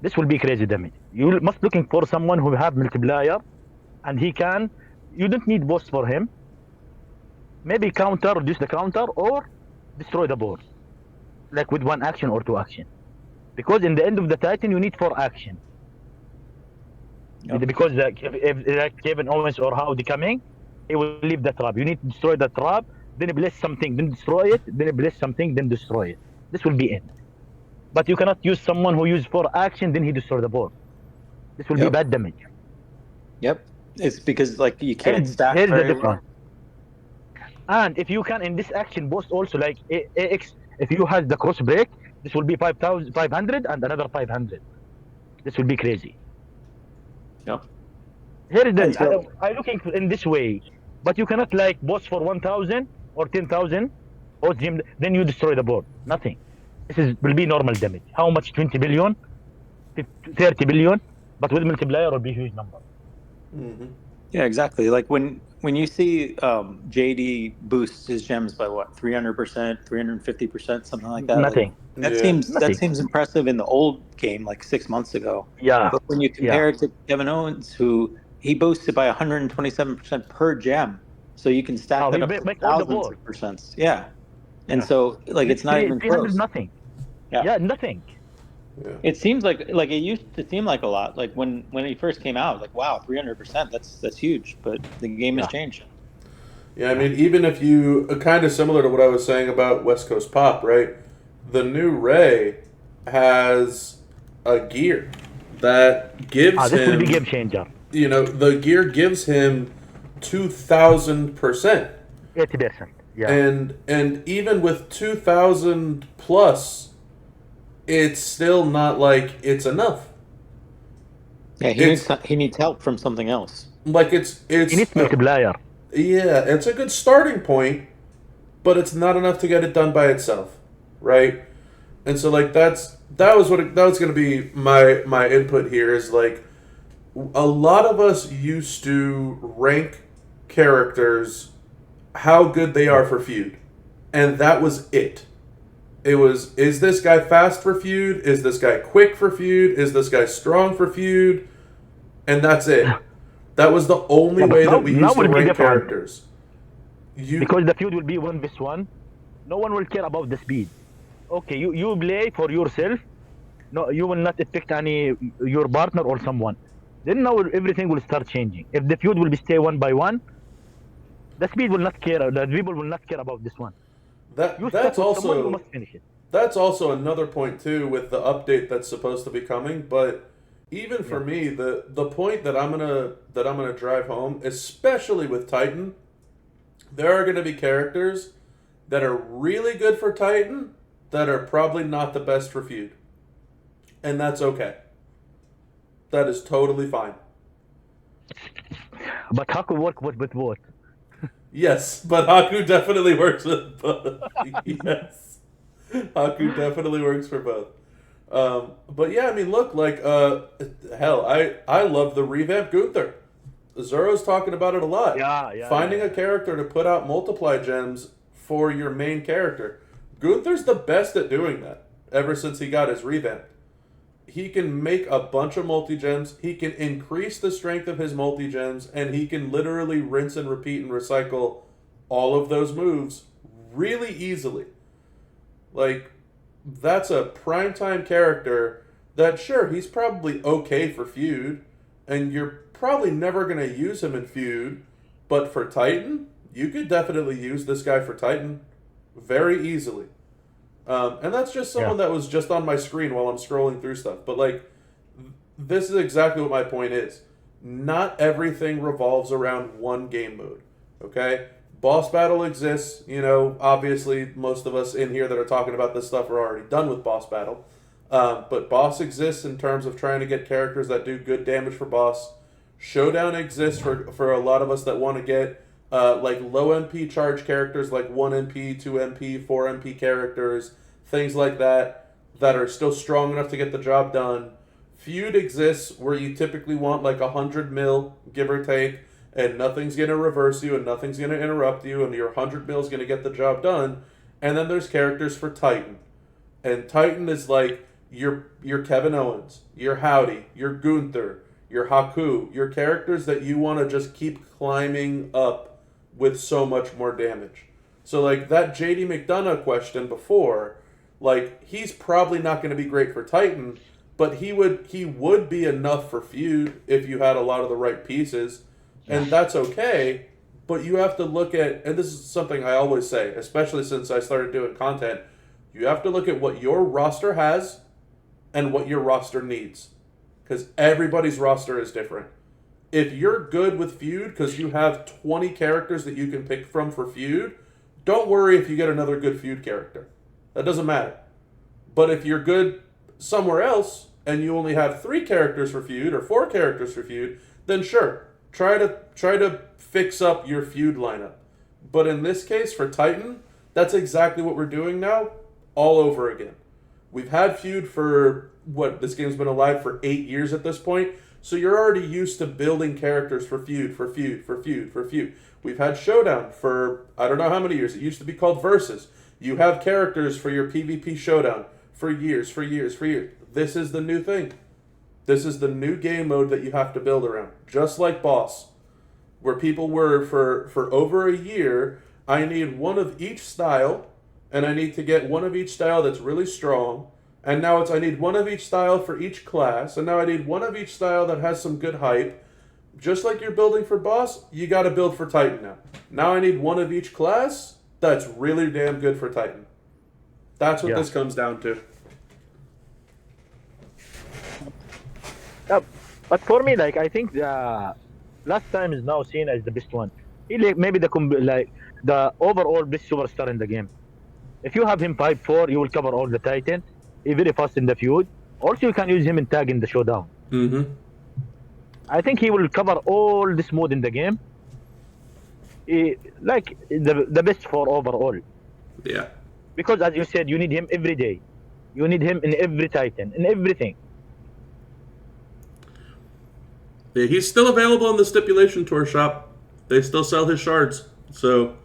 This will be crazy damage. You must looking for someone who have multiplier, and he can. You don't need boss for him. Maybe counter, reduce the counter, or destroy the board, like with 1 action or 2 action. Because in the end of the Titan, you need 4 action. Yep. Because if like Kevin Owens or Howdy coming, he will leave the trap. You need to destroy the trap, then place something, then destroy it, then place something, then destroy it. This will be it. But you cannot use someone who use 4 action, then he destroy the board. This will be bad damage. Yep. It's because like you can't stack Here's the very well. difference. And if you can in this action boss also like AX, if you have the cross break, this will be 5,500 and another 500. This will be crazy. Yep. Here is And the so- I looking in this way, but you cannot like boss for 1,000 or 10,000, or then you destroy the board. Nothing. This will be normal damage. How much? 20 billion, 30 billion, but with multiplier will be huge number. Mm-hmm. Yeah, exactly. Like when you see JD boosts his gems by what 300%, 350%, something like that. Nothing. Like, Yeah. that Nothing. seems impressive in the old game, like 6 months ago. Yeah. But when you compare it to Kevin Owens, who he boosted by 127% per gem, so you can stack Oh, that he up to make all the thousands board. of percents. Yeah, and Yeah. so like it's not even 300 close. nothing. Yeah. Yeah, nothing. Yeah. It seems like it used to seem like a lot. Like when he first came out, like wow, 300%, that's huge. But the game has Yeah. changed. Yeah, I mean, even if you kind of similar to what I was saying about West Coast Pop, right? The new Ray has a gear that gives This will him, be game changer. you know, the gear gives him 2,000%. 80%. Yeah. And even with 2,000 plus, it's still not like it's enough. Yeah, he needs help from something else. Like it's He needs multiplier. yeah, it's a good starting point, but it's not enough to get it done by itself, right? And so like that was going to be my input here is like a lot of us used to rank characters how good they are for feud, and that was it. It was, is this guy fast for feud? Is this guy quick for feud? Is this guy strong for feud? And that's it. That was the only Yeah, but way now- that we now used to will be rank different. characters. Because the feud will be 1v1. No one will care about the speed. Okay, you play for yourself. No, you will not affect your partner or someone. Then now everything will start changing. If the feud will be stay 1-by-1, the speed will not care. The people will not care about this one. You That's start with someone, you also must finish it. that's also another point too with the update that's supposed to be coming. But even for me, the point that I'm gonna drive home, especially with Titan, there are gonna be characters that are really good for Titan that are probably not the best for feud, and that's okay. That is totally fine. But how could work with what? Yes, but Haku definitely works with both. Yes. Haku definitely works for both. But yeah, I mean, look, like, hell, I love the revamped Gunther. Zoro's talking about it a lot. Yeah. Finding a character to put out multiply gems for your main character. Gunther's the best at doing that ever since he got his revamp. He can make a bunch of multi-gems, he can increase the strength of his multi-gems, and he can literally rinse and repeat and recycle all of those moves really easily. Like, that's a primetime character that, sure, he's probably okay for feud, and you're probably never going to use him in feud, but for Titan, you could definitely use this guy for Titan very easily. And that's just someone that was just on my screen while I'm scrolling through stuff. But, like, this is exactly what my point is. Not everything revolves around one game mode, okay? Boss battle exists. You know, obviously, most of us in here that are talking about this stuff are already done with boss battle. But boss exists in terms of trying to get characters that do good damage for boss. Showdown exists for a lot of us that want to get like low MP charge characters like 1 MP, 2 MP, 4 MP characters, things like that are still strong enough to get the job done. Feud exists where you typically want like 100 mil, give or take, and nothing's going to reverse you and nothing's going to interrupt you and your 100 mil is going to get the job done. And then there's characters for Titan. And Titan is like your Kevin Owens, your Howdy, your Gunther, your Haku, your characters that you want to just keep climbing up with so much more damage. So like that JD McDonough question before, like he's probably not going to be great for Titan, but he would be enough for feud if you had a lot of the right pieces, and that's okay. But you have to look at, and this is something I always say, especially since I started doing content, you have to look at what your roster has and what your roster needs. Because everybody's roster is different. If you're good with feud because you have 20 characters that you can pick from for feud, don't worry if you get another good feud character. That doesn't matter. But if you're good somewhere else and you only have 3 characters for feud or 4 characters for feud, then sure, try to fix up your feud lineup. But in this case, for Titan, that's exactly what we're doing now, all over again. We've had feud for, this game's been alive for 8 years at this point, so you're already used to building characters for feud. We've had Showdown for, I don't know how many years. It used to be called Versus. You have characters for your PvP Showdown for years. This is the new thing. This is the new game mode that you have to build around. Just like Boss, where people were for over a year, I need one of each style, and I need to get one of each style that's really strong. And now I need one of each style for each class, and now I need one of each style that has some good hype. Just like you're building for Boss, you got to build for Titan now. Now I need one of each class that's really damn good for Titan. That's what this comes down to. But for me, like, I think the last time is now seen as the best one. He maybe the overall best superstar in the game. If you have him pipe 4, you will cover all the Titan. He's very fast in the feud. Also, you can use him in tag in the showdown. Mm-hmm. I think he will cover all this mode in the game. Like the best for overall. Yeah. Because as you said, you need him every day. You need him in every Titan, in everything. Yeah, he's still available in the Stipulation Tour shop. They still sell his shards. So.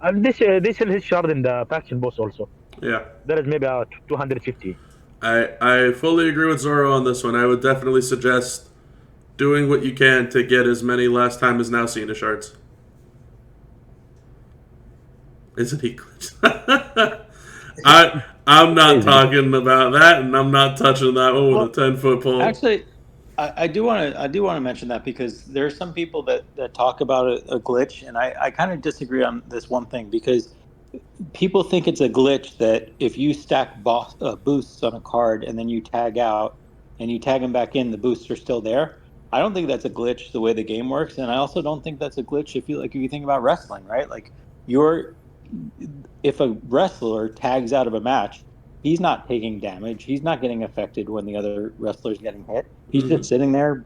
And they sell his shard in the faction boss also. Yeah. There is maybe 250. I fully agree with Zoro on this one. I would definitely suggest doing what you can to get as many last time is now seen shards. Isn't he glitched? I'm not talking about that, and I'm not touching that one with a 10-foot pole. Actually, I do want to mention that because there are some people that talk about a glitch, and I kind of disagree on this one thing because people think it's a glitch that if you stack boosts on a card and then you tag out and you tag them back in, the boosts are still there. I don't think that's a glitch the way the game works, and I also don't think that's a glitch if you think about wrestling, right? Like if a wrestler tags out of a match, he's not taking damage. He's not getting affected when the other wrestler's getting hit. He's just sitting there,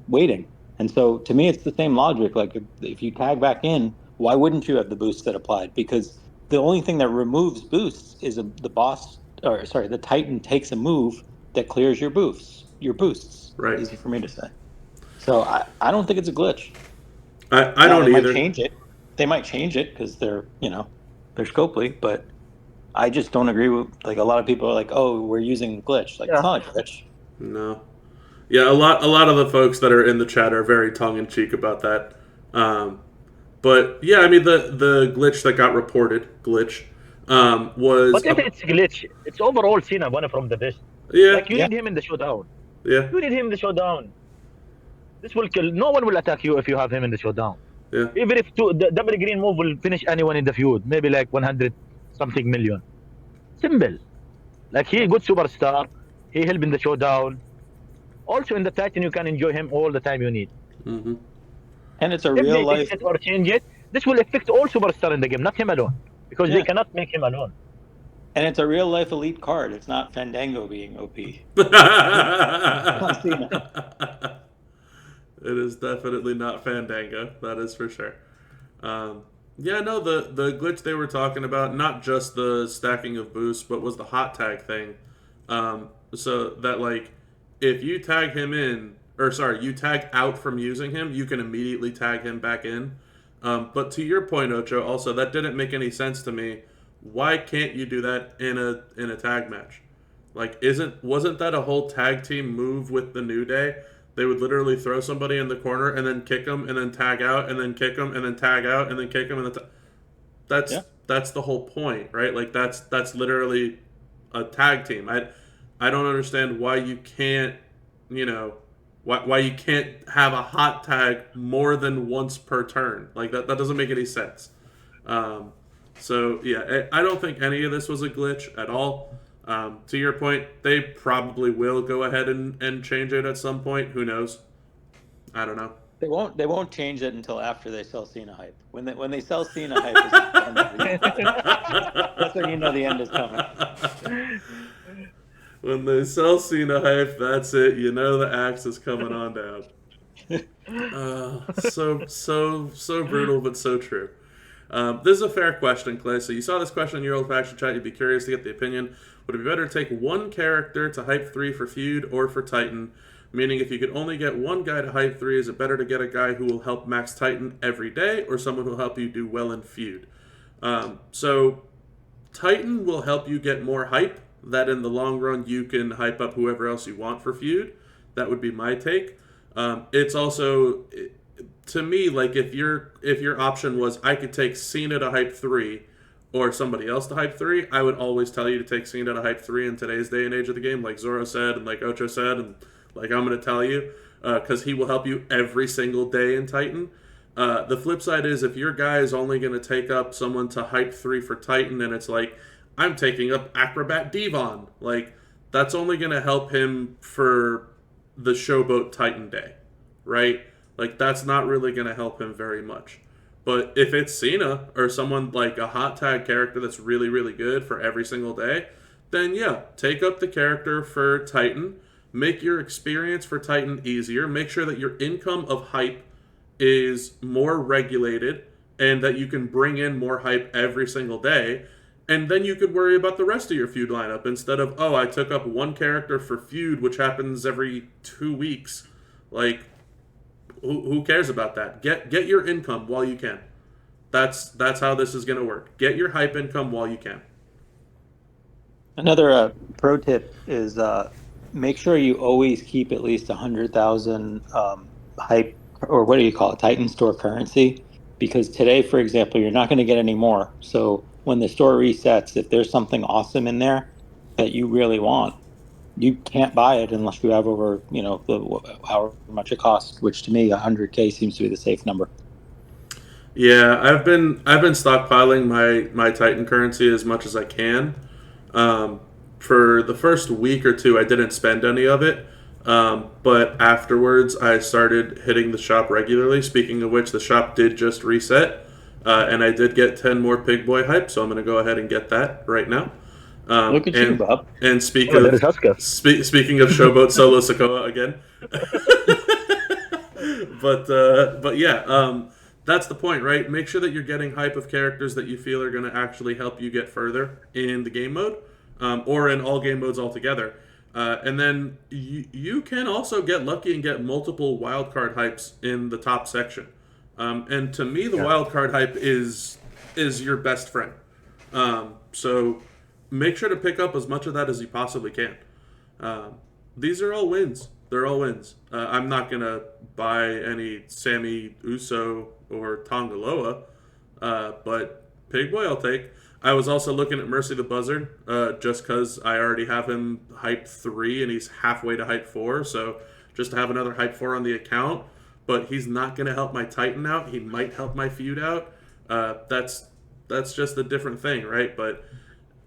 waiting. And so to me, it's the same logic. Like if you tag back in, why wouldn't you have the boosts that applied? Because the only thing that removes boosts is the Titan takes a move that clears your boosts. Right. Easy for me to say. So I don't think it's a glitch. I don't either. either. They might change it because they're Scopely, but I just don't agree with, like, a lot of people are like, oh, we're using a glitch. Like, it's not a glitch. No. Yeah, a lot of the folks that are in the chat are very tongue-in-cheek about that. But, yeah, I mean, the glitch that got reported, was... But if it's a glitch, it's overall seen as one from the best. Yeah. Like, you need him in the showdown. Yeah. You need him in the showdown. This will kill. No one will attack you if you have him in the showdown. Yeah. Even if the double green move will finish anyone in the feud, maybe like 100-something million. Simple. Like, he a good superstar. He help in the showdown. Also in the Titan, you can enjoy him all the time you need. Mm-hmm. And it's a If real they life... fix it or change it, this will affect all superstars in the game, not him alone. Because they cannot make him alone. And it's a real life elite card. It's not Fandango being OP. It is definitely not Fandango. That is for sure. Yeah, no, the glitch they were talking about, not just the stacking of boosts, but was the hot tag thing. So that, like, if you tag him in, you tag out from using him, you can immediately tag him back in. But to your point, Ocho, also, that didn't make any sense to me. Why can't you do that in a tag match? Like, wasn't that a whole tag team move with the New Day? They would literally throw somebody in the corner and then kick them and then tag out and then kick them and then tag out and then kick them and then that's the whole point, right? Like that's literally a tag team. I don't understand why you can't, why you can't have a hot tag more than once per turn. Like that doesn't make any sense. So yeah, I don't think any of this was a glitch at all. To your point, they probably will go ahead and change it at some point. Who knows? I don't know. They won't change it until after they sell Cena hype. When they sell Cena hype, that's when you know the end is coming. When they sell Cena hype, that's it. You know the axe is coming on down. So brutal, but so true. This is a fair question, Clay. So you saw this question in your old-fashioned chat. You'd be curious to get the opinion. Would it be better to take one character to hype 3 for feud or for Titan? Meaning, if you could only get one guy to hype 3, is it better to get a guy who will help max Titan every day or someone who will help you do well in feud? So Titan will help you get more hype, that in the long run you can hype up whoever else you want for feud. That would be my take. It's also, to me, like if your option was I could take Cena to hype 3 or somebody else to hype 3, I would always tell you to take Cena to hype 3 in today's day and age of the game, like Zoro said and like Ocho said, and like I'm going to tell you, because he will help you every single day in Titan. The flip side is if your guy is only going to take up someone to hype 3 for Titan, and it's like, I'm taking up Acrobat Devon, like that's only going to help him for the Showboat Titan day, right? Like that's not really going to help him very much. But if it's Cena or someone like a hot tag character that's really, really good for every single day, then yeah, take up the character for Titan. Make your experience for Titan easier. Make sure that your income of hype is more regulated and that you can bring in more hype every single day. And then you could worry about the rest of your feud lineup instead of, oh, I took up one character for feud, which happens every 2 weeks. Like, who cares about that? Get your income while you can. That's how this is going to work. Get your hype income while you can. Another pro tip is make sure you always keep at least 100,000 hype, or what do you call it, Titan store currency. Because today, for example, you're not going to get any more. So when the store resets, if there's something awesome in there that you really want, you can't buy it unless you have over, however much it costs, which to me, 100K seems to be the safe number. Yeah, I've been stockpiling my Titan currency as much as I can. For the first week or two, I didn't spend any of it. But afterwards, I started hitting the shop regularly. Speaking of which, the shop did just reset. And I did get 10 more Pig Boy hype, so I'm going to go ahead and get that right now. Look at you, Bob. And speaking of Showboat Solo Sokoa again. But yeah, that's the point, right? Make sure that you're getting hype of characters that you feel are going to actually help you get further in the game mode, or in all game modes altogether. And then you can also get lucky and get multiple wildcard hypes in the top section. And to me, the wildcard hype is your best friend. So make sure to pick up as much of that as you possibly can. These are all wins. They're all wins. I'm not going to buy any Sammy Uso or Tongaloa, but Pig Boy I'll take. I was also looking at Mercy the Buzzard, just because I already have him hype 3 and he's halfway to hype 4, so just to have another hype 4 on the account. But he's not going to help my Titan out. He might help my feud out. That's just a different thing, right? But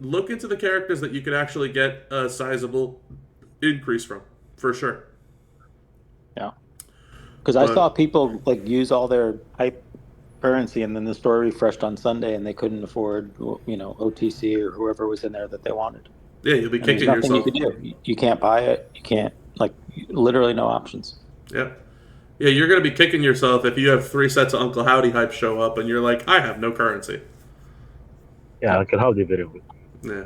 look into the characters that you could actually get a sizable increase from, for sure. Yeah. Because I saw people use all their hype currency and then the store refreshed on Sunday and they couldn't afford, OTC or whoever was in there that they wanted. Yeah, you'll be kicking there's nothing yourself. You can do. You can't buy it. You can't, literally no options. Yeah. Yeah, you're going to be kicking yourself if you have 3 sets of Uncle Howdy hype show up and you're like, I have no currency. Yeah, Uncle Howdy, very good. Yeah.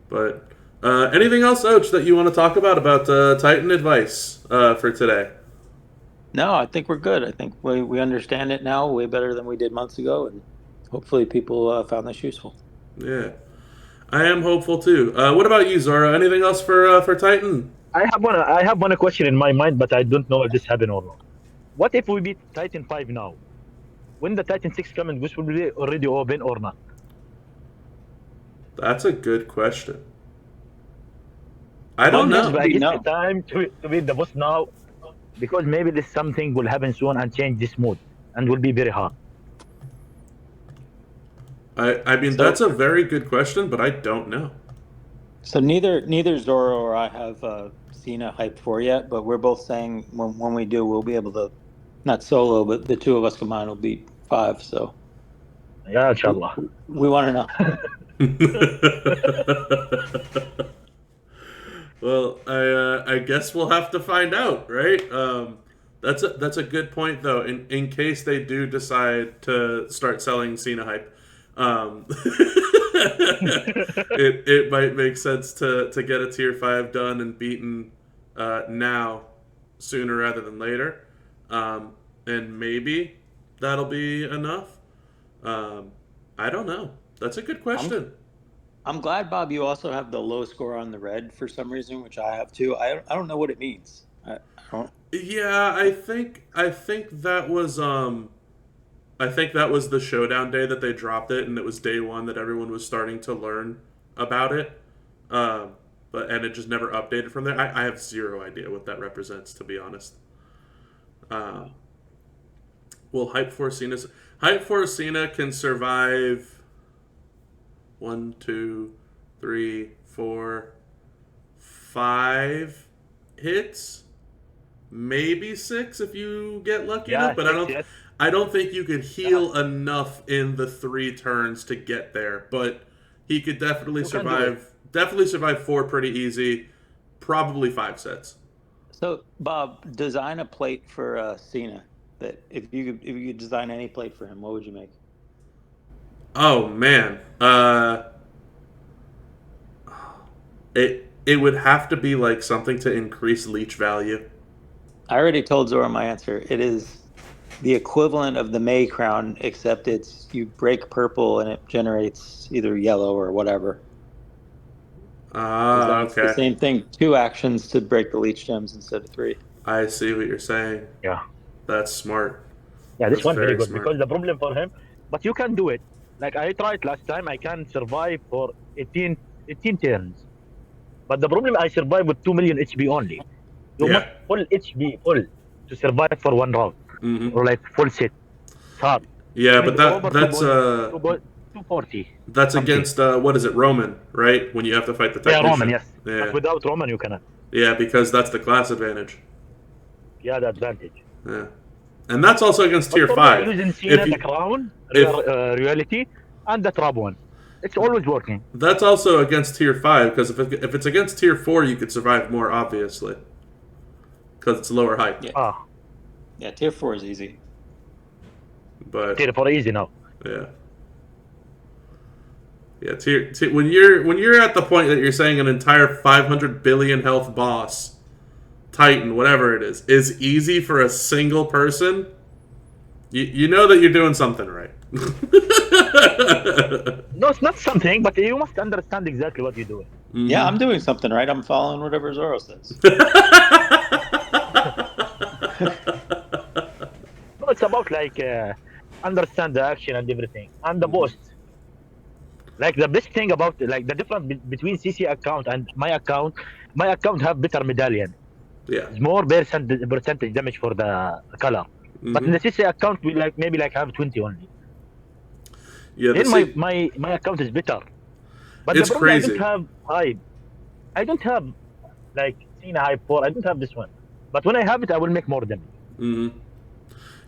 But anything else, Och, that you want to talk about Titan advice for today? No, I think we're good. I think we understand it now way better than we did months ago, and hopefully people found this useful. Yeah. I am hopeful too. What about you, Zoro? Anything else for Titan? I have one question in my mind, but I don't know if this happened or not. What if we beat Titan 5 now? When the Titan 6 coming, this will be already open or not? That's a good question. I don't One Because has if to know. I be give me no. time to beat the boss now, because maybe this something will happen soon and change this mood and will be very hard. I mean, So that's a very good question, but I don't know. so neither Zoro or I have Cena hyped for yet, but we're both saying when we do, we'll be able to not solo, but the two of us combined will beat 5. So Yeah, we, inshallah. we want to know. Well, I guess we'll have to find out, right? That's a good point though. In case they do decide to start selling Cena hype, it might make sense to get a tier 5 done and beaten now sooner rather than later, and maybe that'll be enough. Um, I don't know. That's a good I'm question. I'm glad, Bob, you also have the low score on the red for some reason, which I have too. I don't know what it means. I don't. Yeah, I think that was I think that was the showdown day that they dropped it, and it was day one that everyone was starting to learn about it. Um, and it just never updated from there. I have zero idea what that represents, to be honest. Um, well, Hype for Cena can survive 1, 2, 3, 4, 5 hits, maybe 6 if you get lucky enough. Yeah, But 6, yes. I don't think you could Yeah, heal enough in the 3 turns to get there. But he could definitely You can do it. survive. Definitely survive 4 pretty easy. Probably 5 sets. so, Bob, design a plate for Cena. That if you could design any plate for him, what would you make? Oh man, it would have to be like something to increase leech value. I already told Zora my answer. It is the equivalent of the May crown, except it's you break purple and it generates either yellow or whatever. Ah, Designs the okay. same thing. 2 actions to break the leech gems instead of 3. I see what you're saying. Yeah. That's smart. Yeah, this That's one very very good smart. because the problem for him, but you can do it. Like I tried last time, I can survive for 18 turns. But the problem, I survive with 2 million HP only. You must Yeah. full HP full to survive for one round Mm-hmm. or like full set. It's hard. Yeah, You but need over that's 240 that's something. against what is it, Roman, right? When you have to fight the Yeah, Roman, technician. yes. But Yeah. without Roman, you cannot. Yeah, because that's the class advantage. Yeah, the advantage. Yeah. And that's also against But tier for me, I'm 5. using If Cena, the you crown, if reality, and the trap one. It's always working. That's also against tier 5 because if it's against tier 4 you could survive more obviously because it's lower height. Yeah, Ah, yeah. Tier 4 is easy. But for easy now. yeah. Yeah, when you're at the point that you're saying an entire 500 billion health boss, Titan, whatever it is easy for a single person, you know that you're doing something right. No, it's not something, but you must understand exactly what you're doing. Yeah, I'm doing something right. I'm following whatever Zoro says. No, it's about like understand the action and everything, and the boss. Like the best thing about like the difference between CC account and my account have better medallion. Yeah. It's more percentage damage for the color. But in the CC account, we like maybe like have 20 only. Yeah, Then my account is better. But the it's problem, I crazy. don't have hype. I don't have like Cena hype 4. I don't have this one. But when I have it, I will make more damage.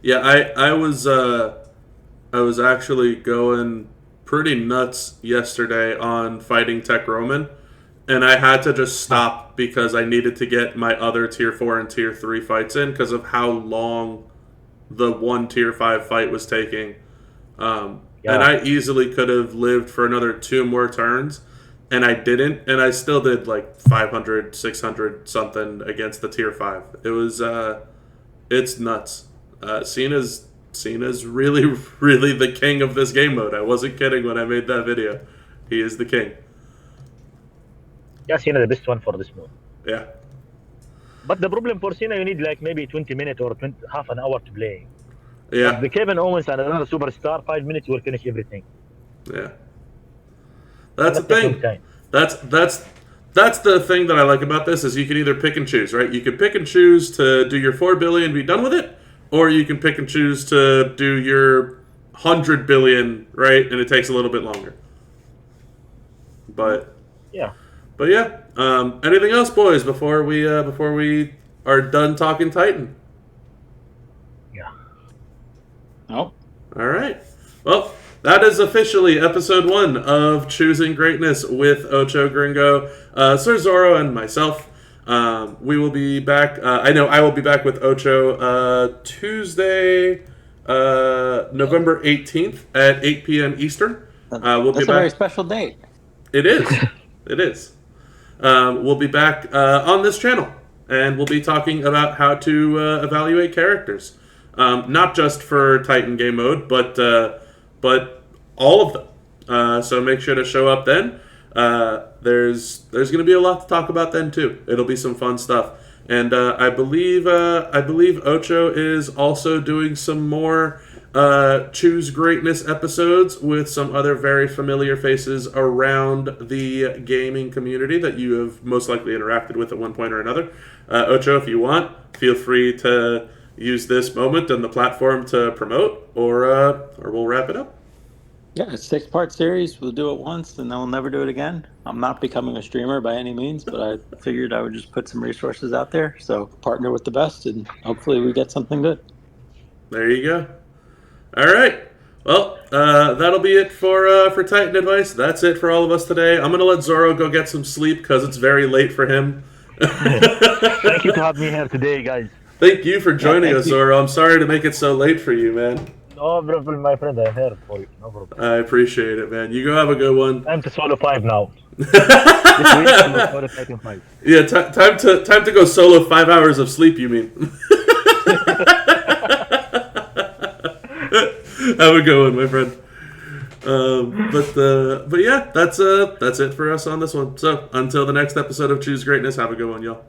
Yeah, I was actually going pretty nuts yesterday on fighting Tech Roman, and I had to just stop because I needed to get my other tier 4 and tier 3 fights in because of how long the one tier 5 fight was taking. And Yeah. I easily could have lived for another 2 more turns, and I didn't, and I still did like 500, 600 something against the tier 5. It was, it's nuts. Cena's really, really the king of this game mode. I wasn't kidding when I made that video. He is the king. Yeah, Cena the best one for this move. Yeah. But the problem for Cena, you need like maybe 20 minutes or half an hour to play. Yeah. But the Kevin Owens and another superstar, 5 minutes will finish everything. Yeah. That's the That takes long thing. time. That's the thing that I like about this is you can either pick and choose, right? You can pick and choose to do your 4 billion and be done with it, or you can pick and choose to do your 100 billion, right? And it takes a little bit longer. But Yeah. Anything else, boys, before we are done talking Titan? Yeah. Nope. All right. Well, that is officially episode 1 of Choosing Greatness with Ochogringo, Sir Zoro, and myself. We will be back. I know I will be back with Ocho Tuesday, November 18th at 8 p.m. Eastern. We'll That's be a very back. special date. It is. It is. We'll be back on this channel, and we'll be talking about how to evaluate characters, not just for Titan game mode, but all of them. So make sure to show up then. There's going to be a lot to talk about then too. It'll be some fun stuff, and I believe Ocho is also doing some more Choose Greatness episodes with some other very familiar faces around the gaming community that you have most likely interacted with at one point or another. Ocho, if you want, feel free to use this moment and the platform to promote, or we'll wrap it up. Yeah, it's a 6-part series. We'll do it once, and then we'll never do it again. I'm not becoming a streamer by any means, but I figured I would just put some resources out there. So partner with the best, and hopefully we get something good. There you go. All right. Well, that'll be it for Titan Advice. That's it for all of us today. I'm going to let Zoro go get some sleep because it's very late for him. Thank you to have me here today, guys. Thank you for joining thank us, you. Zoro. I'm sorry to make it so late for you, man. No problem, my friend. I'm here for you. No problem. I appreciate it, man. You go have a good one. Time to solo 5 now. This week, I'm gonna solo Titan 5. Yeah, time to go solo 5 hours of sleep, you mean? Have a good one, my friend. But yeah, that's it for us on this one. So until the next episode of Choose Greatness, have a good one, y'all.